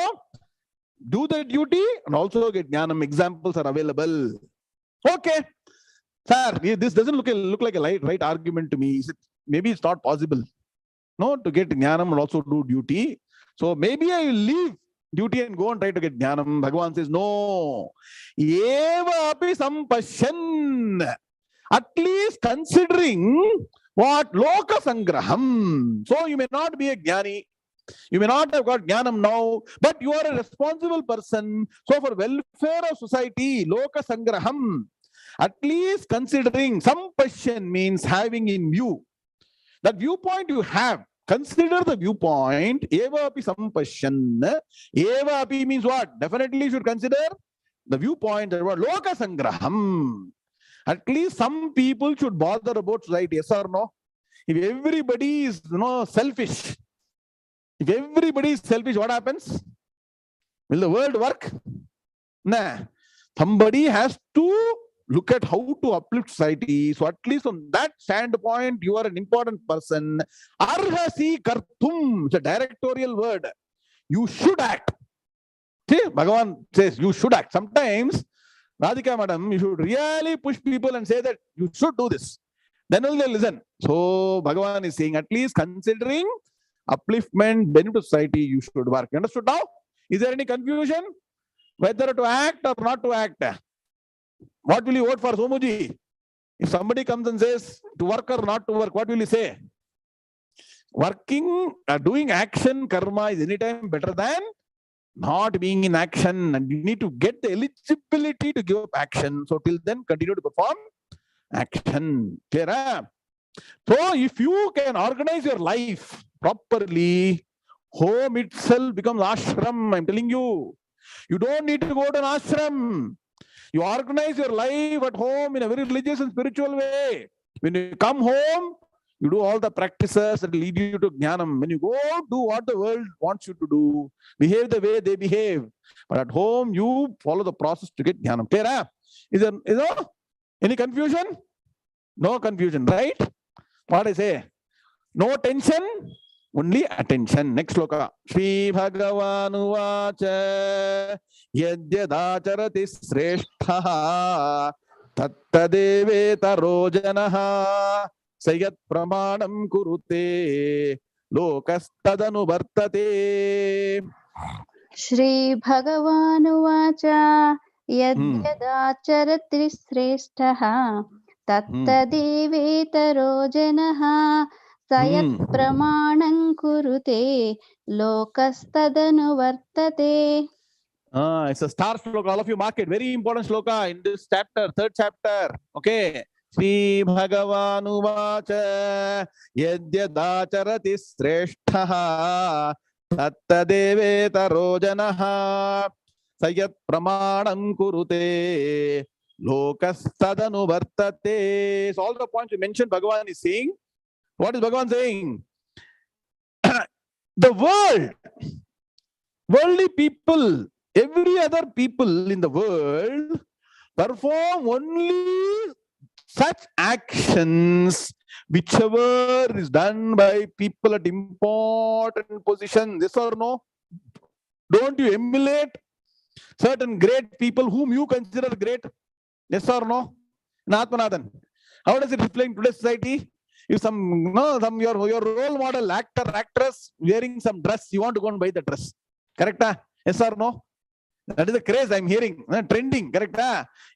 do the duty and also get Jnanam. Examples are available. Okay. Sir, this doesn't look like a right argument to me. Maybe it's not possible. No, to get Jnanam and also do duty. So maybe I will leave duty and go and try to get Dhyanam. Bhagavan says, no. Eva api sampashyan. At least considering what loka sangraham. So you may not be a jnani. You may not have got Dhyanam now, but you are a responsible person. So for welfare of society, loka sangraham. At least considering, sampashyan means having in view. That viewpoint you have. Consider the viewpoint. Eva api sampashyan. Eva api means what? Definitely you should consider the viewpoint that what? Loka sangraham. At least some people should bother about society. Yes or no? If everybody is selfish, what happens? Will the world work? Nah. Somebody has to look at how to uplift society. So at least from that standpoint, you are an important person. Arhasi kartum. It's a directorial word. You should act. See, Bhagavan says you should act. Sometimes, Radhika madam, you should really push people and say that you should do this. Then only they listen. So Bhagavan is saying, at least considering upliftment, benefit to society, you should work. You understood now? Is there any confusion? Whether to act or not to act? What will you vote for, Swamiji? If somebody comes and says to work or not to work, what will you say? Working, doing action, karma is anytime better than not being in action. And you need to get the eligibility to give up action. So till then, continue to perform action. Clear? Huh? So if you can organize your life properly, home itself becomes ashram. I'm telling you. You don't need to go to an ashram. You organize your life at home in a very religious and spiritual way. When you come home, you do all the practices that lead you to Jnanam. When you go, do what the world wants you to do. Behave the way they behave. But at home, you follow the process to get Jnanam. Clear? Huh? Is there any confusion? No confusion, right? What I say? No tension, only attention. Next sloka. Sri Bhagavanu Vacha Yadyadacharati Sreshtaha Tattadeveta Rojanaha Sayat Pramanam Kurute Lokastadanu Vartate. Shri Bhagavanu Vacha Yadyadacharati Sreshtaha Tattadeveta Rojanaha Sayat Pramanam Kurute Lokastadanu Vartate. It's a star sloka. All of you mark it. Very important sloka in this chapter, 3rd chapter. Okay. Sri Bhagavanu Vacha Yadyadacharati Sreshtaha Tattadeveta Rojanaha Sayat Pramanam Kurute Lokastadanu Vartate. So all the points you mentioned, Bhagavan is saying. What is Bhagavan saying? The worldly people, every other people in the world perform only such actions whichever is done by people at important positions. Yes or no? Don't you emulate certain great people whom you consider great? Yes or no? in Atmanathan. How does it reflect in today's society? If your role model, actor, actress wearing some dress, you want to go and buy the dress. Correct? Yes or no? That is the craze I'm hearing. Trending. Correct?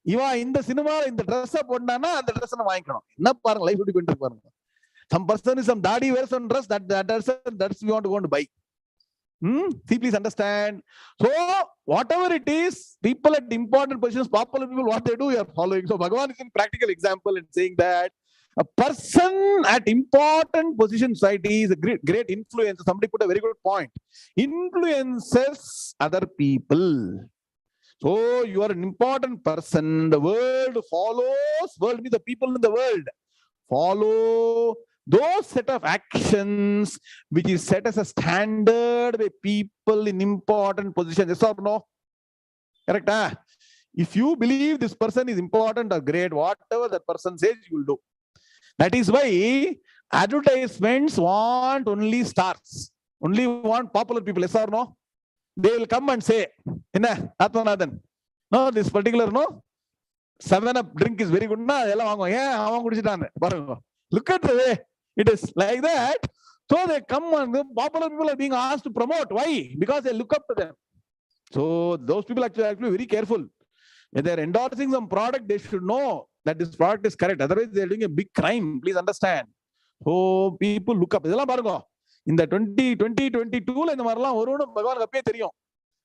In the cinema, in the dress up, and the dress life would be. Some person is some daddy wears some dress, that's we want to go and buy. See, please understand. So, whatever it is, people at important positions, popular people, what they do, you are following. So, Bhagavan is a practical example in saying that a person at important position society is a great influence. Somebody put a very good point. Influences other people. So, you are an important person. The world follows. World means the people in the world follow those set of actions which is set as a standard by people in important positions. Yes or no? Correct? If you believe this person is important or great, whatever that person says, you will do. That is why advertisements want only stars, only want popular people. Yes or no? They will come and say, Atmanathan, no, this particular 7-Up drink is very good. Look at the way it is like that. So they come and the popular people are being asked to promote. Why? Because they look up to them. So those people actually very careful. When they are endorsing some product, they should know that this product is correct. Otherwise, they are doing a big crime. Please understand. So people look up. In the 2022,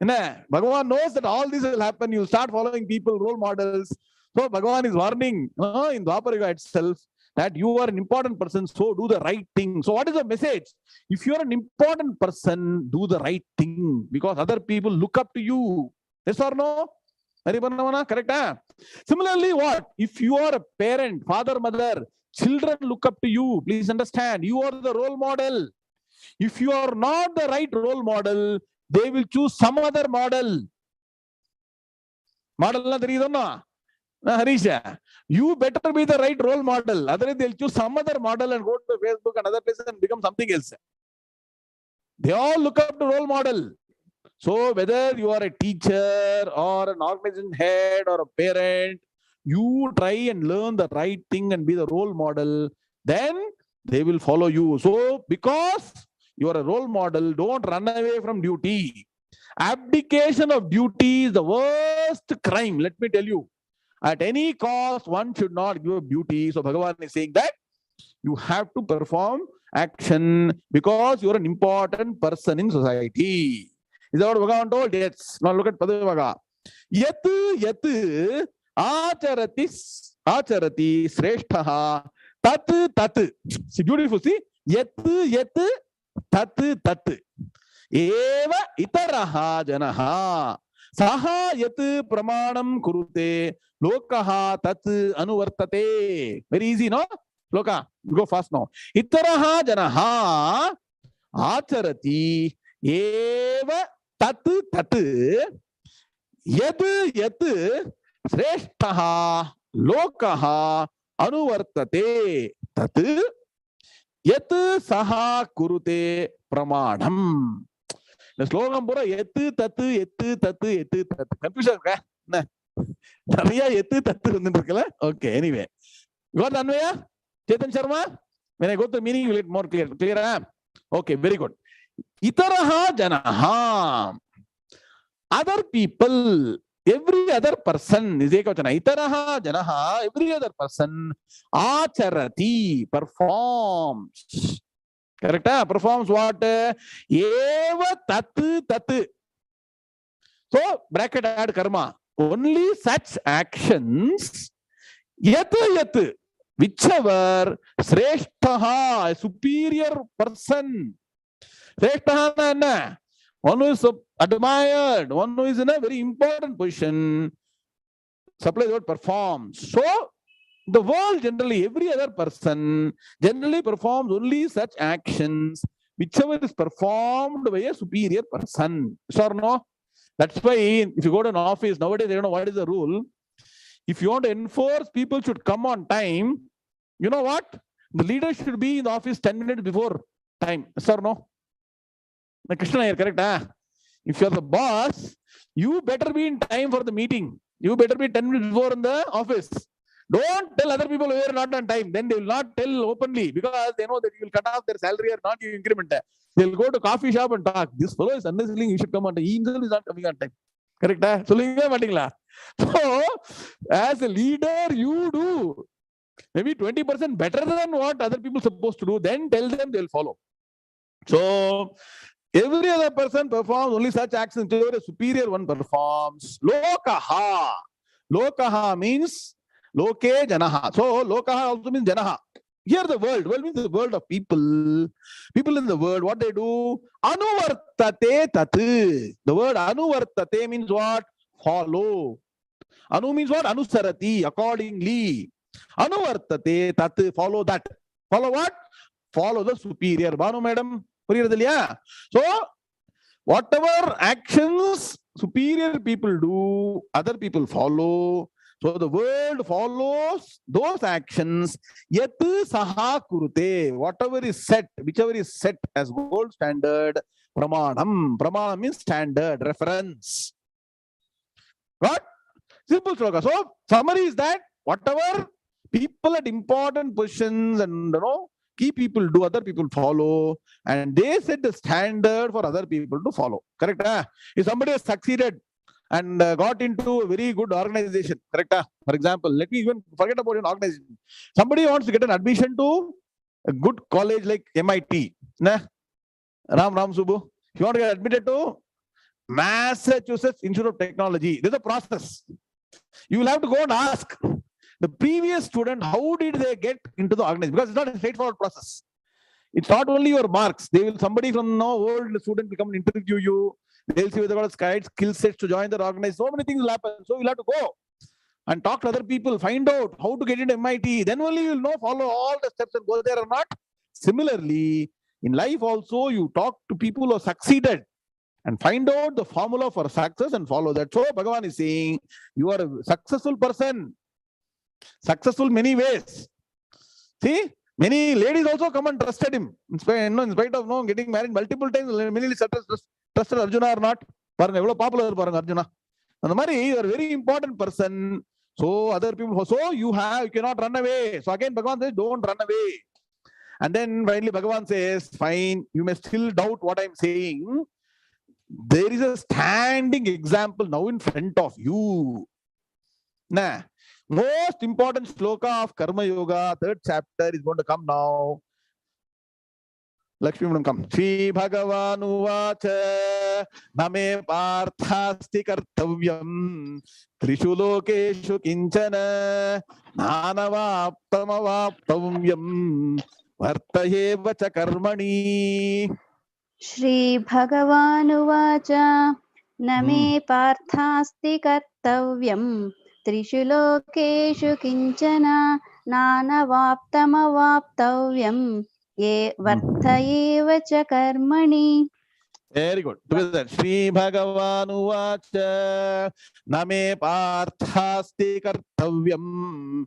Bhagavan knows that all this will happen. You start following people, role models. So Bhagavan is warning in Dwapara Yuga itself that you are an important person, so do the right thing. So what is the message? If you are an important person, do the right thing because other people look up to you. Yes or no? Correct? Similarly, what? If you are a parent, father, mother, children look up to you. Please understand, you are the role model. If you are not the right role model, they will choose some other model. Harisha, you better be the right role model. Otherwise, they'll choose some other model and go to Facebook and other places and become something else. They all look up to role model. So whether you are a teacher or an organization head or a parent, you try and learn the right thing and be the role model, then they will follow you. So because you are a role model, don't run away from duty. Abdication of duty is the worst crime, let me tell you. At any cost, one should not give up duty. So Bhagavan is saying that you have to perform action because you are an important person in society. Is that what Bhagavan told? Yes. Now look at Padavaga. Yat acharati sreshtaha tat. See, beautiful. See, yat tat. Eva itaraha janaha. Saha yat pramanam kurute lokaha tat anuvartate. Very easy, no? Loka, go fast now. Itaraha janaha acharati eva tat yad sreshtaha lokaha anuvartate tat yat saha kurute pramanam. The slogan pura yettu tattu. Confusion, okay, anyway. Got the Anvaya? Chetan Sharma? When I go to the meaning, you will get more clear. Clear? Okay, very good. Itaraha janaha. Other people, every other person is ekavachana. Itaraha janaha, every other person, acharati, performs. Correct? Performs what? Eva tat. So, bracket add karma. Only such actions, yat, whichever, sreshtaha, a superior person. Sreshtaha, one who is admired, one who is in a very important position, supplies what performs. So, the world generally, every other person generally performs only such actions whichever is performed by a superior person. Sure, no? That's why if you go to an office, nowadays they don't know what is the rule. If you want to enforce people should come on time, you know what? The leader should be in the office 10 minutes before time. Sir, no? Krishna here, correct? If you're the boss, you better be in time for the meeting. You better be 10 minutes before in the office. Don't tell other people we are not on time. Then they will not tell openly because they know that you will cut off their salary or not give increment. They'll go to coffee shop and talk. This fellow is unnecessarily, you should come on time. He himself is not coming on time. Correct? So, as a leader, you do maybe 20% better than what other people are supposed to do. Then tell them, they'll follow. So, every other person performs only such actions until a superior one performs. Lokaha. Lokaha means Loke Janaha. So, Lokaha also means Janaha. Here the world. World means the world of people. People in the world, what they do? Anuvartate tat. The word anuvartate means what? Follow. Anu means what? Anusarati, accordingly. Anuvartate tat. Follow that. Follow what? Follow the superior. Banu madam. So, whatever actions superior people do, other people follow. So the world follows those actions. Yat saha kurute. Whatever is set, whichever is set as gold standard, pramanam. Pramanam means standard, reference. What? Simple sloka. So summary is that whatever people at important positions and key people do, other people follow, and they set the standard for other people to follow. Correct? If somebody has succeeded and got into a very good organization, correct? For example, let me even forget about an organization. Somebody wants to get an admission to a good college like MIT. Ram Subbu. If you want to get admitted to Massachusetts Institute of Technology, there's a process. You will have to go and ask the previous student, how did they get into the organization? Because it's not a straightforward process. It's not only your marks. Somebody from old student will come and interview you. They'll see whether they got skill sets to join the organization. So many things will happen. So you'll have to go and talk to other people, find out how to get into MIT. Then only you'll know, follow all the steps and go there or not. Similarly, in life also, you talk to people who have succeeded and find out the formula for success and follow that. So Bhagavan is saying, you are a successful person. Successful many ways. See, many ladies also come and trusted him. In spite of getting married multiple times, many trusted Arjuna or not. Popular Arjuna. And you are a very important person. So other people, so you cannot run away. So again, Bhagavan says, don't run away. And then finally, Bhagavan says, fine, you may still doubt what I'm saying. There is a standing example now in front of you. Most important sloka of Karma Yoga, 3rd chapter is going to come now. Lakshmi will come. Sri Bhagavan Uvacha Name Parthasti Kartavyam Trishu Lokeshu Kinchana Nanavaptamavaptavyam Vartayeva cha Karmani. Shri Bhagavan Uvacha Name Parthasti Kartavyam Trishu Lokeshu Kinchana Nanavaptamavaptavyam Ye Vartayeva cha Karmani. Very good. Together. Sri Bhagavan Uvacha Name Parthasti Kartavyam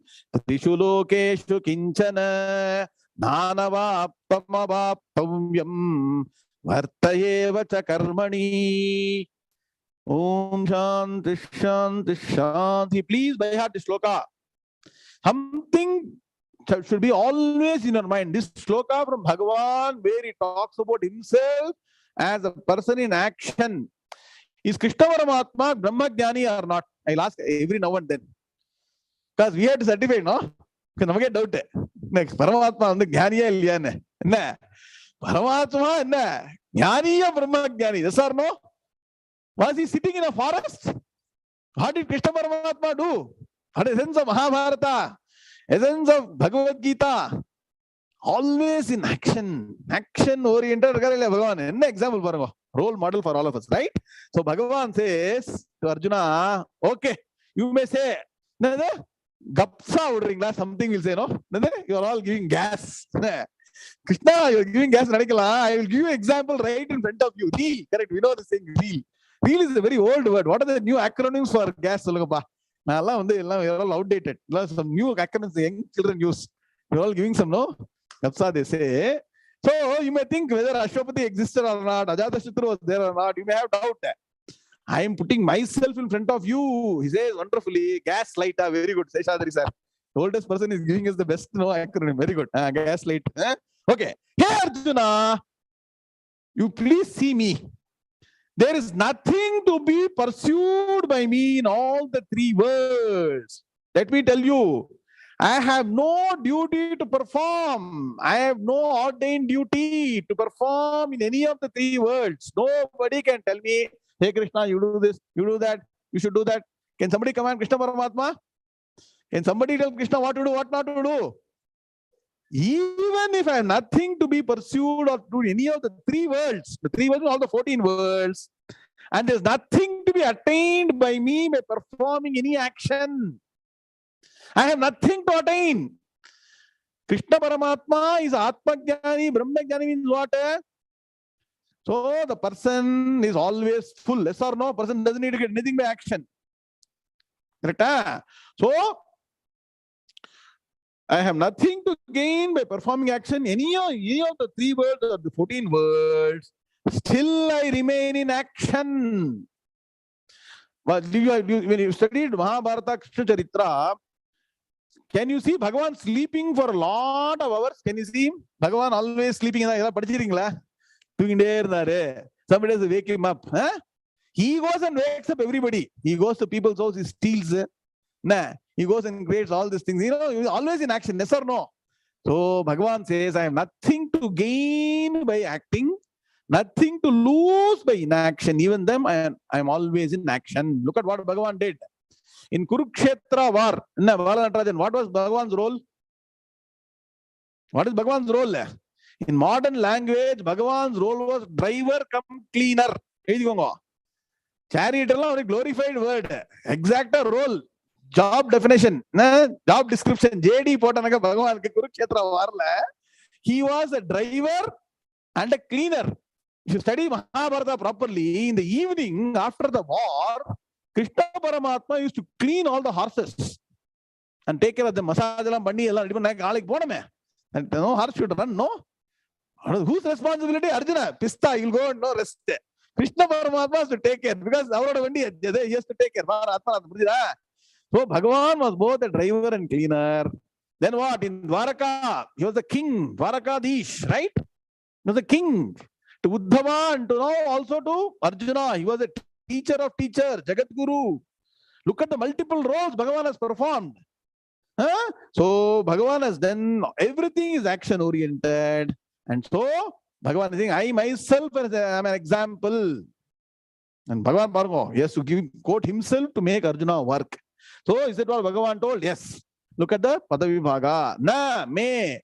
Trishu Lokeshu Kinchana Nanavaptamavaptavyam Vartayeva cha Karmani. Om Shanti Shanti Shanti. Please by heart this sloka. Something should be always in your mind. This sloka from Bhagavan, where he talks about himself as a person in action. Is Krishna Paramatma Brahmajnani or not? I'll ask every now and then. Because we have to certify, no? Because we get doubt. Next, Paramatma is Jnaniya illaya? No. Paramatma is Jnaniya Brahmajnani. Yes or no? Was he sitting in a forest? What did Krishna Paramatma do? What is the essence of Mahabharata? Essence of Bhagavad Gita? Always in action. Action oriented. An example, role model for all of us, right? So Bhagavan says to Arjuna, okay, you may say, Gapsa something will say, no? You are all giving gas. Krishna, you are giving gas. I will give you an example right in front of you. Real. Correct. We know the saying real. Real is a very old word. What are the new acronyms for gas? We are all outdated. Some new acronyms young children use. We are all giving some, no? Gapsa, they say. So you may think whether Ashwapati existed or not, Ajatashatru was there or not. You may have doubt. I am putting myself in front of you. He says wonderfully, gas light, very good. Seshadri sir. The oldest person is giving us the best acronym. Very good. Gaslight. Okay. Hey Arjuna, you please see me. There is nothing to be pursued by me in all the three worlds. Let me tell you, I have no duty to perform. I have no ordained duty to perform in any of the three worlds. Nobody can tell me, hey Krishna, you do this, you do that, you should do that. Can somebody command Krishna Paramatma? Can somebody tell Krishna what to do, what not to do? Even if I have nothing to be pursued or do any of the three worlds, the three worlds, all the 14 worlds, and there's nothing to be attained by me by performing any action. I have nothing to attain. Krishna Paramatma is Atma Jnani, Brahma Jnani means what? So the person is always full. Yes or no? Person doesn't need to get anything by action. Correct? So I have nothing to gain by performing action. Any of the three worlds or the 14 worlds, still I remain in action. But when you studied Mahabharata Krishna Charitra, can you see Bhagavan sleeping for a lot of hours? Can you see him? Bhagavan always sleeping. Somebody has to wake him up. He goes and wakes up everybody. He goes to people's house, he steals. He goes and creates all these things. He's always in action. Yes or no? So Bhagavan says, I have nothing to gain by acting, nothing to lose by inaction. Even them, I am always in action. Look at what Bhagavan did. In Kurukshetra war, what was Bhagavan's role? What is Bhagavan's role? In modern language, Bhagavan's role was driver come cleaner. Chariot is a glorified word. Exact role. Job definition. Job description. JD Potanaga Bhagavan Kurukshetra war. He was a driver and a cleaner. If you study Mahabharata properly, in the evening after the war, Krishna Paramatma used to clean all the horses and take care of the massage, bandi, and no horse should run, no? Whose responsibility? Arjuna. Pista, you'll go and no rest. Krishna Paramatma has to take care because he has to take care. So Bhagavan was both a driver and cleaner. Then what? In Dwaraka, he was the king, Dwarakadish, right? He was the king. To Uddhava and to now also to Arjuna, he was a teacher of teachers, Jagat Guru. Look at the multiple roles Bhagavan has performed. So Bhagavan has done, everything is action oriented. And so Bhagavan is saying, I myself am an example. And Bhagavan Pargo, he has to quote himself to make Arjuna work. So is that what Bhagavan told? Yes. Look at the Padavibhaga. Na me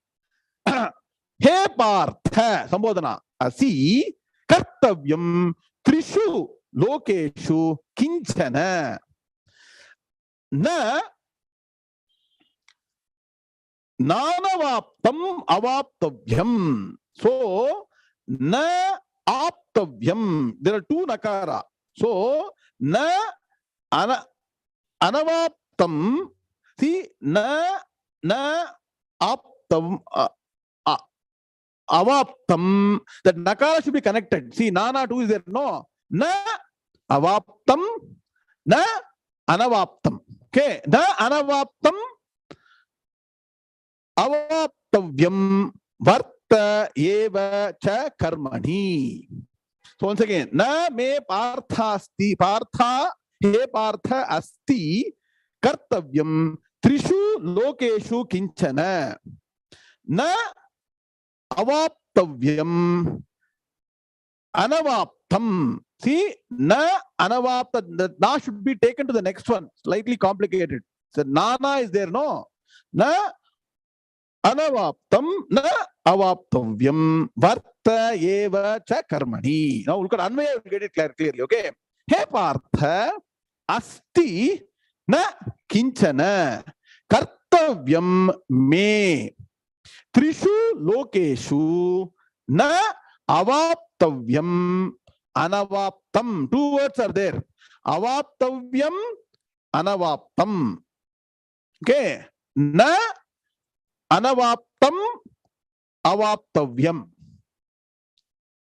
he partha sambodhana asi kartavyam trishu lokeshu kinchana na nanavaptam avaptavyam. So na aptavyam. There are two nakara. So na anavaptam. See, na aptam avaptam. That nakara should be connected. See, nana too is there. No. Na avaptam, na anavaptam. Okay. Na anavaptam avaptavyam varta eva cha karmani. So once again, na me partha asti, partha, he partha asti kartavyam trishu lokeshu kinchana. Na avaptavyam anavaptam. See, na anavapta, the na should be taken to the next one. Slightly complicated. So nana is there, no? Na anavaptam, na avaptavyam varta eva cha karmani. Now look at Anvaya, you will get it clearly, okay? He partha asti na kinchana kartavyam me trishu lokeshu na avaptavyam anavaptam. Two words are there. Avaptavyam, anavaptam. Okay. Na anavaptam, avaptavyam.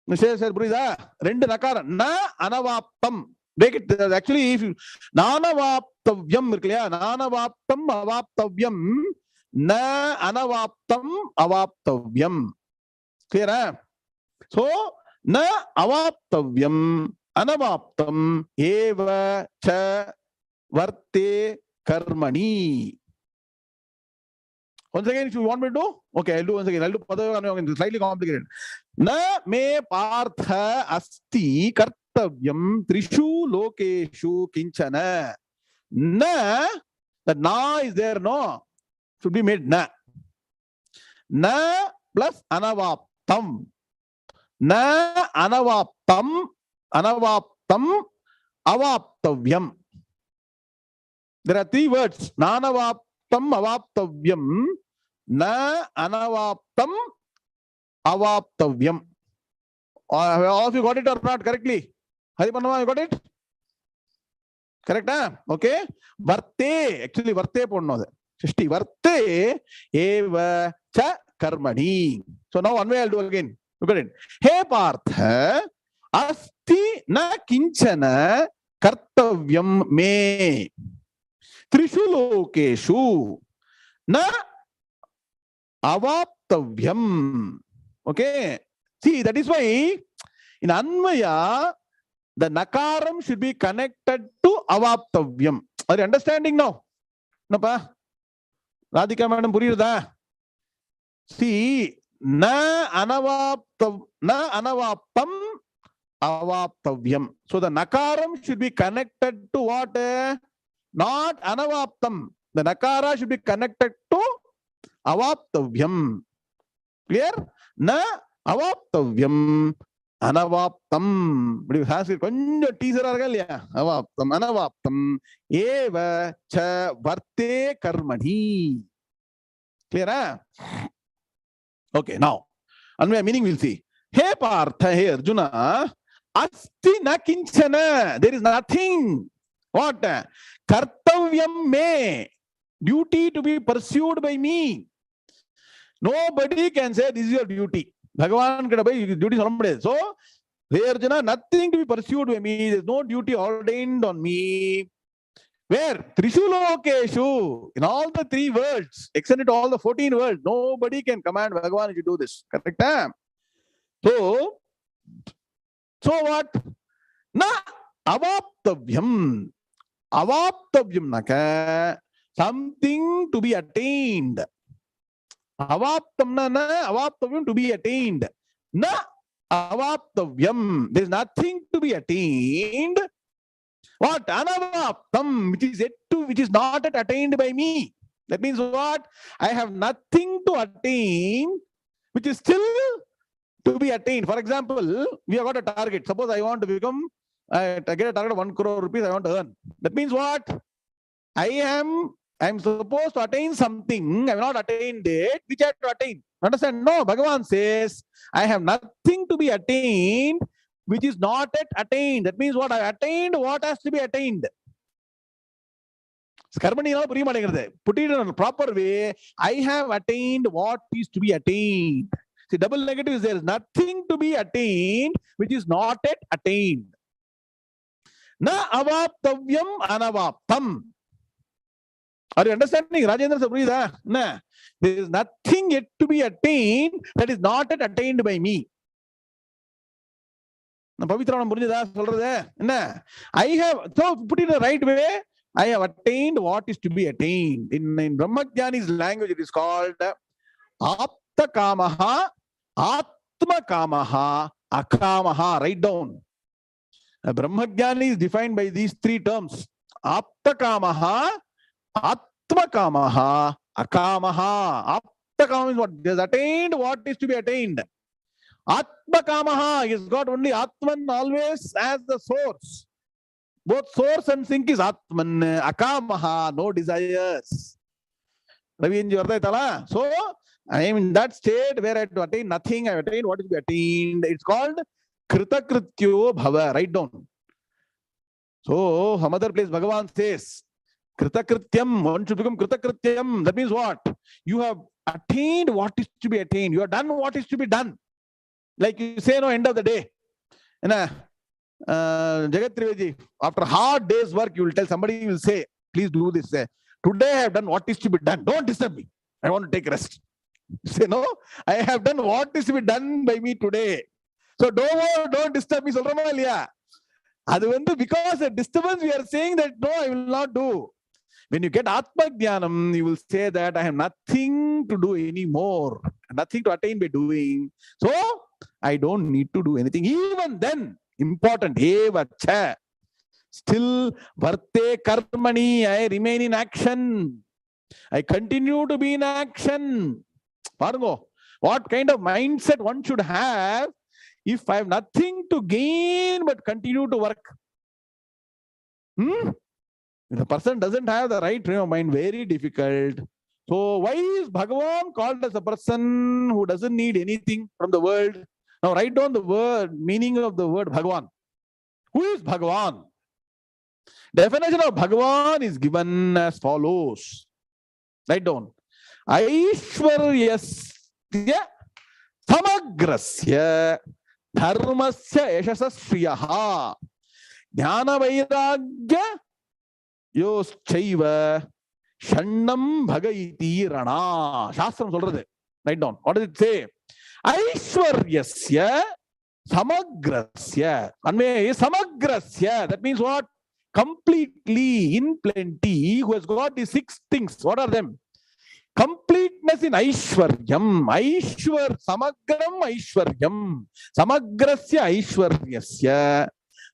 Rendu nakara. Na anavaptam. Break it. Actually, if you nanavaptavyam irukliya, nanavaptam avaptavyam, na anavaptam avaptavyam. Clear? So, na avaptavyam anavaptam eva cha varte karmani. Once again, if you want me to do, okay, I'll do once again. I'll do Padavagana, slightly complicated. Na me partha asti kartavyam trishu lokeshu kinchana. Na, the na is there, no? Should be made na. Na plus anavaptam. Na anavaptam, anavaptam, avaptavyam. There are three words. Nanavaptam avaptavyam, na anavaptam avaptavyam. All of you got it or not correctly? Haripanama, you got it? Correct, huh? Okay. Varte, actually varte ponno. Shishti, varte eva cha karmani. So now one way I'll do again. Look at it. He partha asti na kinchana kartavyam me. Trishu lokeshu na avaptavyam. Okay. See, that is why in Anvaya, the nakaram should be connected to avaptavyam. Are you understanding now? No, pa? Radhika madam, puriyuda? See, na anavaptam avaptavyam. So the nakaram should be connected to what? Not anavaptam. The nakara should be connected to avaptavyam. Clear? Na avaptavyam anavaptam. But you have to teaser avaptam anavaptam eva cha varte karmani. Clear? Huh? Okay, now Anvaya meaning we'll see. Hey Partha, hey Arjuna, asti na kinchana. There is nothing. What? Kartavyam me. Duty to be pursued by me. Nobody can say this is your duty. Bhagavan duty. So, hey Arjuna, nothing to be pursued by me. There is no duty ordained on me. Where? Trishu lokeshu. In all the three worlds, extended to all the 14 worlds, nobody can command Bhagavan to do this. Correct? Huh? So what? Na avaptavyam. Avaptavyam naka. Something to be attained. Avaptam na avaptavyam to be attained. Na avaptavyam. There is nothing to be attained. What? Anavaptam, which is not yet attained by me. That means what? I have nothing to attain, which is still to be attained. For example, we have got a target. Suppose I want to become, I get a target of 1 crore rupees I want to earn. That means what? I am supposed to attain something. I have not attained it, which I have to attain. Understand? No, Bhagavan says, I have nothing to be attained, which is not yet attained. That means what? I attained what has to be attained. Put it in a proper way. I have attained what is to be attained. See, double negative is there is nothing to be attained which is not yet attained. Na avaptavyam anavaptam. Are you understanding? Rajendra Sabrida? Nah. There is nothing yet to be attained that is not yet attained by me. I have, so put it in the right way, I have attained what is to be attained. In Brahmajnani's language, it is called Apta Kamaha, Atma Kamaha, Akamaha. Write down. Brahmajnani is defined by these three terms. Apta Kamaha, Atma Kamaha, Akamaha. Apta Kamaha is what? He has attained what is to be attained. Atma Kamaha, he has got only Atman always as the source. Both source and sink is Atman. Akamaha, no desires. So, I am in that state where I have to attain nothing. I have attained what is to be attained. It's called Kritakrityo Bhava. Write down. So, some other place Bhagavan says, Kritakrityam, one should become Kritakrityam. That means what? You have attained what is to be attained. You have done what is to be done. Like you say, no, end of the day. Jagat Triveji, after hard day's work, you will tell somebody, will say, please do this. Today I have done what is to be done. Don't disturb me. I want to take rest. Say, no, I have done what is to be done by me today. So don't disturb me. Because a disturbance, we are saying that no, I will not do. When you get Atma Dhyanam, you will say that I have nothing to do anymore, nothing to attain by doing. So I don't need to do anything. Even then, important, eva cha. Still, varte karmani, I remain in action. I continue to be in action. What kind of mindset one should have if I have nothing to gain but continue to work? If the person doesn't have the right frame of mind, very difficult. So why is Bhagavan called as a person who doesn't need anything from the world? Now write down the word, meaning of the word Bhagavan. Who is Bhagavan? Definition of Bhagavan is given as follows. Write down. Aishwaryasya samagrasya dharmasya yashasa shriyaha jnana vairagya 𝐊𝐤𝐊𝐵𝐢 ஷண்ணம் பகயிதி ரணா. சாஸ்திரம் சொல்றது. Write down. What does it say? Aishwaryasya samagrasya. Anme samagrasya. That means what? Completely, in plenty, who has got these 6 things. What are them? Completeness in Aishwaryam. Aishwar, samagram Aishwaryam. Samagrasya Aishwaryasya.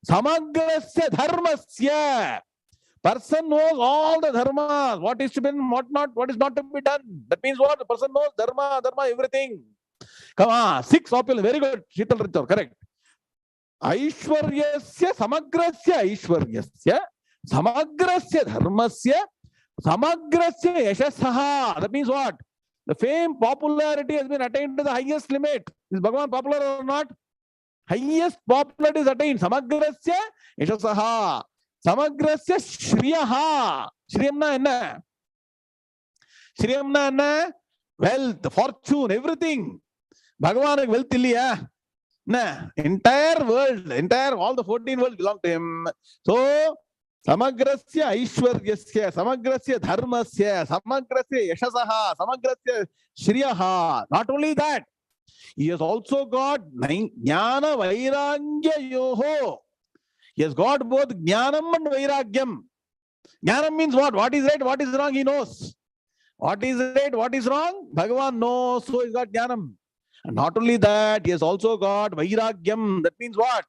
Samagrasya dharmasya. Person knows all the dharmas, what is to be done, what is not to be done. That means what? The person knows dharma, everything. Come on, 6 opulence. Very good. Sheetal Ritor, correct. Aishwaryasya samagrasya Aishwaryasya samagrasya dharmasya samagrasya yashasaha. That means what? The fame, popularity has been attained to the highest limit. Is Bhagavan popular or not? Highest popularity is attained. Samagrasya yashasaha. Samagrasya shriyaha. Shriyamna enna? Shriyamna enna? Wealth, fortune, everything. Bhagavan wealth illiya? Nah. Entire world, all the 14 worlds belong to him. So, samagrasya aishwaryasya, samagrasya dharmasya, samagrasya yashasaha, samagrasya shriyaha. Not only that, he has also got jnana vairagya yoho. He has got both Jnanam and Vairagyam. Jnanam means what? What is right, what is wrong, he knows. What is right, what is wrong, Bhagavan knows, so he's got Jnanam. And not only that, he has also got Vairagyam. That means what?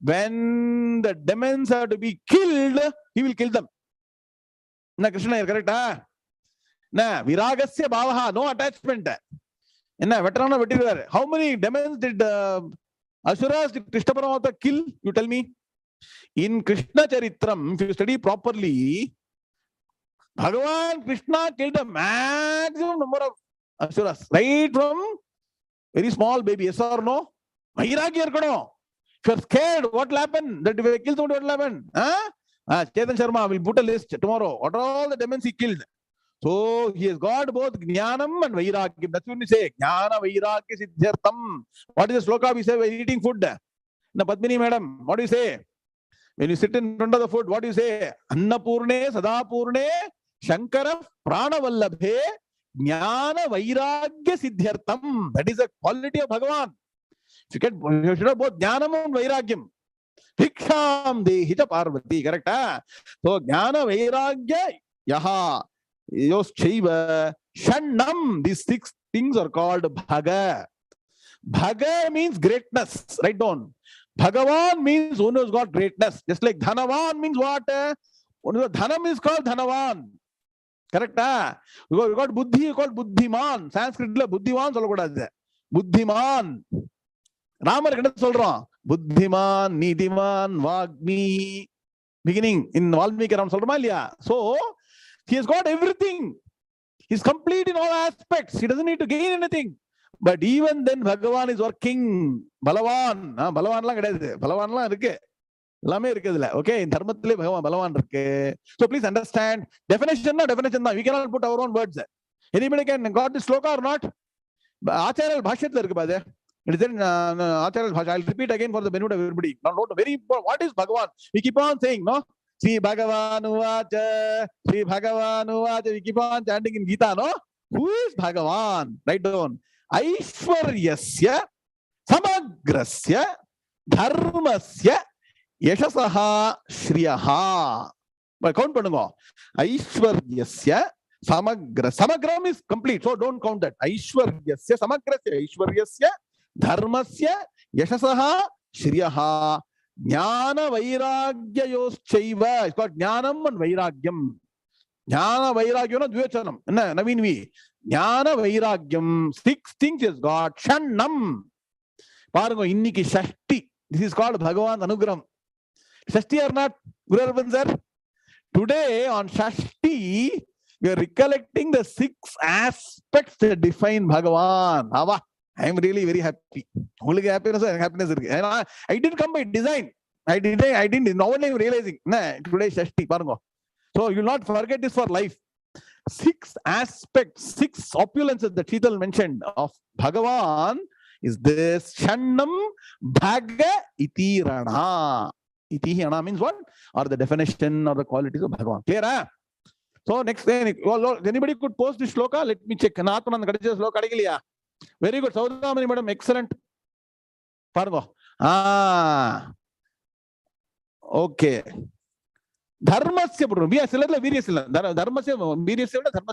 When the demons are to be killed, he will kill them. Na Krishna, correct? Na Viragasya Bhavaha, no attachment. How many demons did Asuras, did Krishna Paramata kill? You tell me. In Krishna Charitram, if you study properly, Bhagavan Krishna killed the maximum number of Asuras, right from very small baby, yes or no? Vairagya irkano. If you are scared, what will happen? That if I kill somebody, what will happen? Chetan Sharma will put a list tomorrow. What are all the demons he killed? So he has got both Jnanam and Vairagya. That's when we say Jnana Vairagya Siddhyartam. What is the sloka we say while eating food? Now, Padmini madam, what do you say? When you sit in front of the food, what do you say? Annapurne, Sadapurne, Shankara, Pranavallabhe, Jnana Vairagya Siddhyartam. That is the quality of Bhagavan. You should have both Jnanam and Vairagyam. Bhiksham Dehita Parvati, correct? So Jnana Vairagya Yaha 𝐊𝐤𝐊𝐵𝐢 Shannam. These 6 things are called Bhaga. Bhaga means greatness. Write down. Bhagavan means one who has got greatness. Just like Dhanavan means what? Dhanam is called Dhanavan. Correct? You got Buddhi, you called Buddhiman. Sanskrit la Buddhiman solkodadhu. Buddhiman. Ramar kenda solran. Buddhiman, Nidiman, Vagmi. Beginning in Valmiki Ram solrama illaya. So he has got everything. He's complete in all aspects. He doesn't need to gain anything. But even then, Bhagavan is working. Balavan. Balavan la kedaidu. Balavan la irukku. Ellame irukku idhula. Okay, in dharmathile Bhagavan Balavan irukku. So please understand, definition da. We cannot put our own words. Anybody can got this sloka or not? Acharya bhashyatla irukku paade. It is in Acharya's Bhasha. I'll repeat again for the benefit of everybody. Now, note very important. What is Bhagavan? We keep on saying, no? Sri Bhagavan Uvacha, Sri Bhagavan Uvacha. We keep on chanting in Gita, no? Who is Bhagavan? Write down. Aishwaryasya Samagrasya Dharmasya Yashasaha Shriyaha. But count panungo. Aishwaryasya Samagram is complete, so don't count that. Aishwaryasya Samagrasya Aishwaryasya Dharmasya Yashasaha Shriyaha Jnana Vairagyayoschaiva. It's called Dhyanam and Vairagyam. Jnana Vairagyam, Dvechanam. Naveen V. Jnana Vairagyam. 6 things is God. Shannam. Parango Inniki Shashti. This is called Bhagavan Anugram. Shashti or not, Guru Arvind sir? Today on Shashti, we are recollecting the 6 aspects that define Bhagavan. Hava. I am really very happy. Only happiness and happiness. And I didn't come by design. I didn't. Now only I'm realizing. Today Shashti. Parango. So you will not forget this for life. 6 aspects, 6 opulences that Sheetal mentioned of Bhagavan is this. Shannam Bhaga Iti Rana. Iti Rana means what? Or the definition or the qualities of Bhagavan. Clear, huh? So next thing, anybody could post this shloka? Let me check. Atman shloka. Very good. Saudamani madam, excellent. Pargo. Okay. Dharmasya, Dharmasya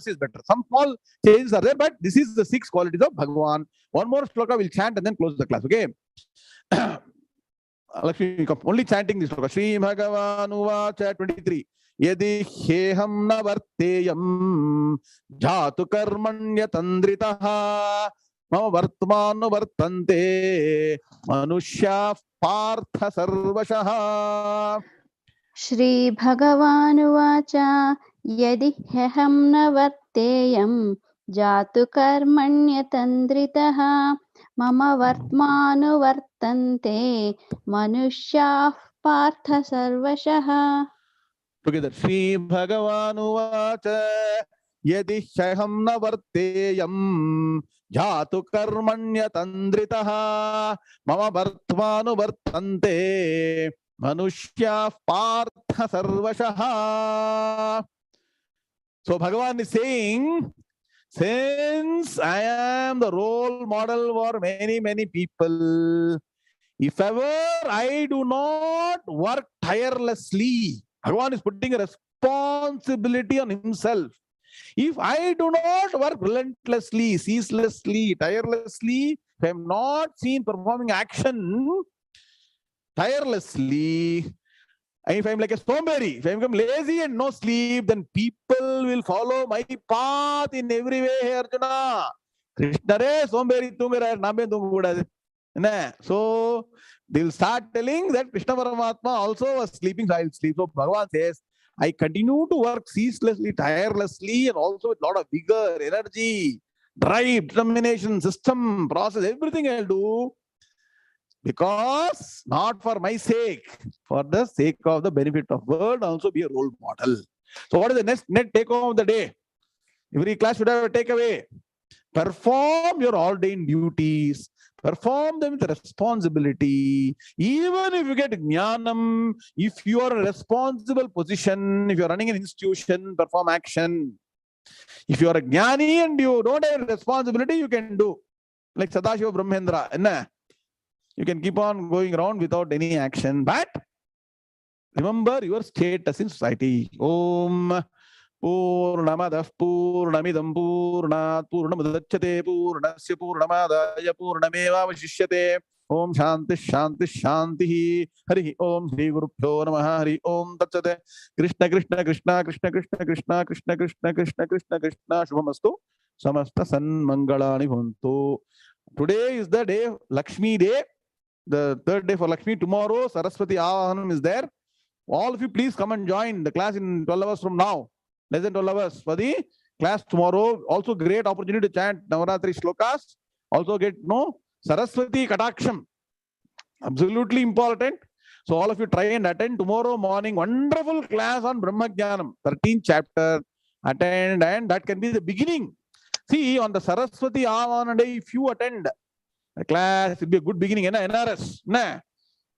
is better. Some small changes are there, but this is the 6 qualities of Bhagavan. One more shloka will chant and then close the class. Okay. Lakshmi, only chanting this shloka. Sri Bhagavan Uvacha 23. Yadi Heham Navarteyam Jatu Karmanya Tandritaha Mama Vartmanu Vartante Manushya Partha Sarvashaha. Shri Bhagavanuvacha Yadi Heham Navarteyam Jatu Karmanya Tandritaha Mama Vartmanu Vartante Manushya Partha Sarvashaha. Together. Sri Bhagavanu Vacha Yadi Shaham Navarteyam Jatu Karmanya Tandritaha Mama Vartmanu Vartante Manushya Partha Sarvashaha. So Bhagavan is saying, since I am the role model for many, many people, if ever I do not work tirelessly, Bhagavan is putting a responsibility on himself. If I do not work relentlessly, ceaselessly, tirelessly, if I am not seen performing action tirelessly, and if I am like a somberi, if I become lazy and no sleep, then people will follow my path in every way. Hey Arjuna, Krishna re somberi tumira nabe tumguda. So they will start telling that Krishna Paramatma also was sleeping, so I will sleep. So Bhagavan says, I continue to work ceaselessly, tirelessly, and also with a lot of vigor, energy, drive, determination, system, process, everything I'll do. Because not for my sake, for the sake of the benefit of the world, also be a role model. So what is the net take home of the day? Every class should have a takeaway. Perform your ordained duties. Perform them with responsibility. Even if you get Dhyanam, if you are in a responsible position, if you are running an institution, perform action. If you are a Jnani and you don't have a responsibility, you can do. Like Sadashiva Brahmendra. You can keep on going around without any action. But remember your status in society. Om Purnamadah Purnamidam Purnat Purnamadachate Purnasya Purnamadaya Purnameva Vashishyate. Om Shanti Shanti Shanti. Hari Om Sri Guru Pyo Namaha. Hari Om Tachate. Krishna Krishna Krishna Krishna Krishna Krishna Krishna Krishna Krishna Krishna Krishna Shubhamastu. Samasta San Mangalani Bhavantu. Today is the day, Lakshmi Day. The 3rd day for Lakshmi. Tomorrow, Saraswati Avahana is there. All of you, please come and join the class in 12 hours from now. Less than 12 hours for the class tomorrow. Also, great opportunity to chant Navaratri Shlokas. Also, get Saraswati Kataksham. Absolutely important. So, all of you try and attend tomorrow morning. Wonderful class on Brahmavidya, 13th chapter. Attend, and that can be the beginning. See, on the Saraswati Avahana day, if you attend, The class will be a good beginning. NRS.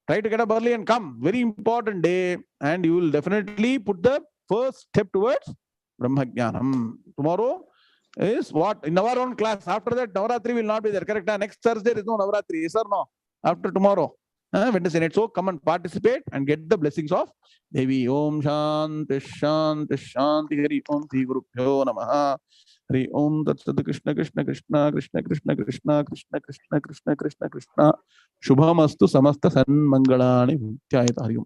Try to get up early and come. Very important day. And you will definitely put the first step towards Brahmajnanam. Tomorrow is what? In our own class. After that, Navaratri will not be there. Correct? Next Thursday there is no Navaratri. Yes or no? After tomorrow. Wednesday night. So come and participate and get the blessings of Devi. Om Shanti Shanti Shanti Hari Om Sri Guru Bhyo Namaha. Hari Om Tat Sat Krishna Krishna Krishna Krishna Krishna Krishna Krishna Krishna Krishna Krishna Krishna Shubhamastu Samasta San Mangalani Bhutyayata. Hari Om.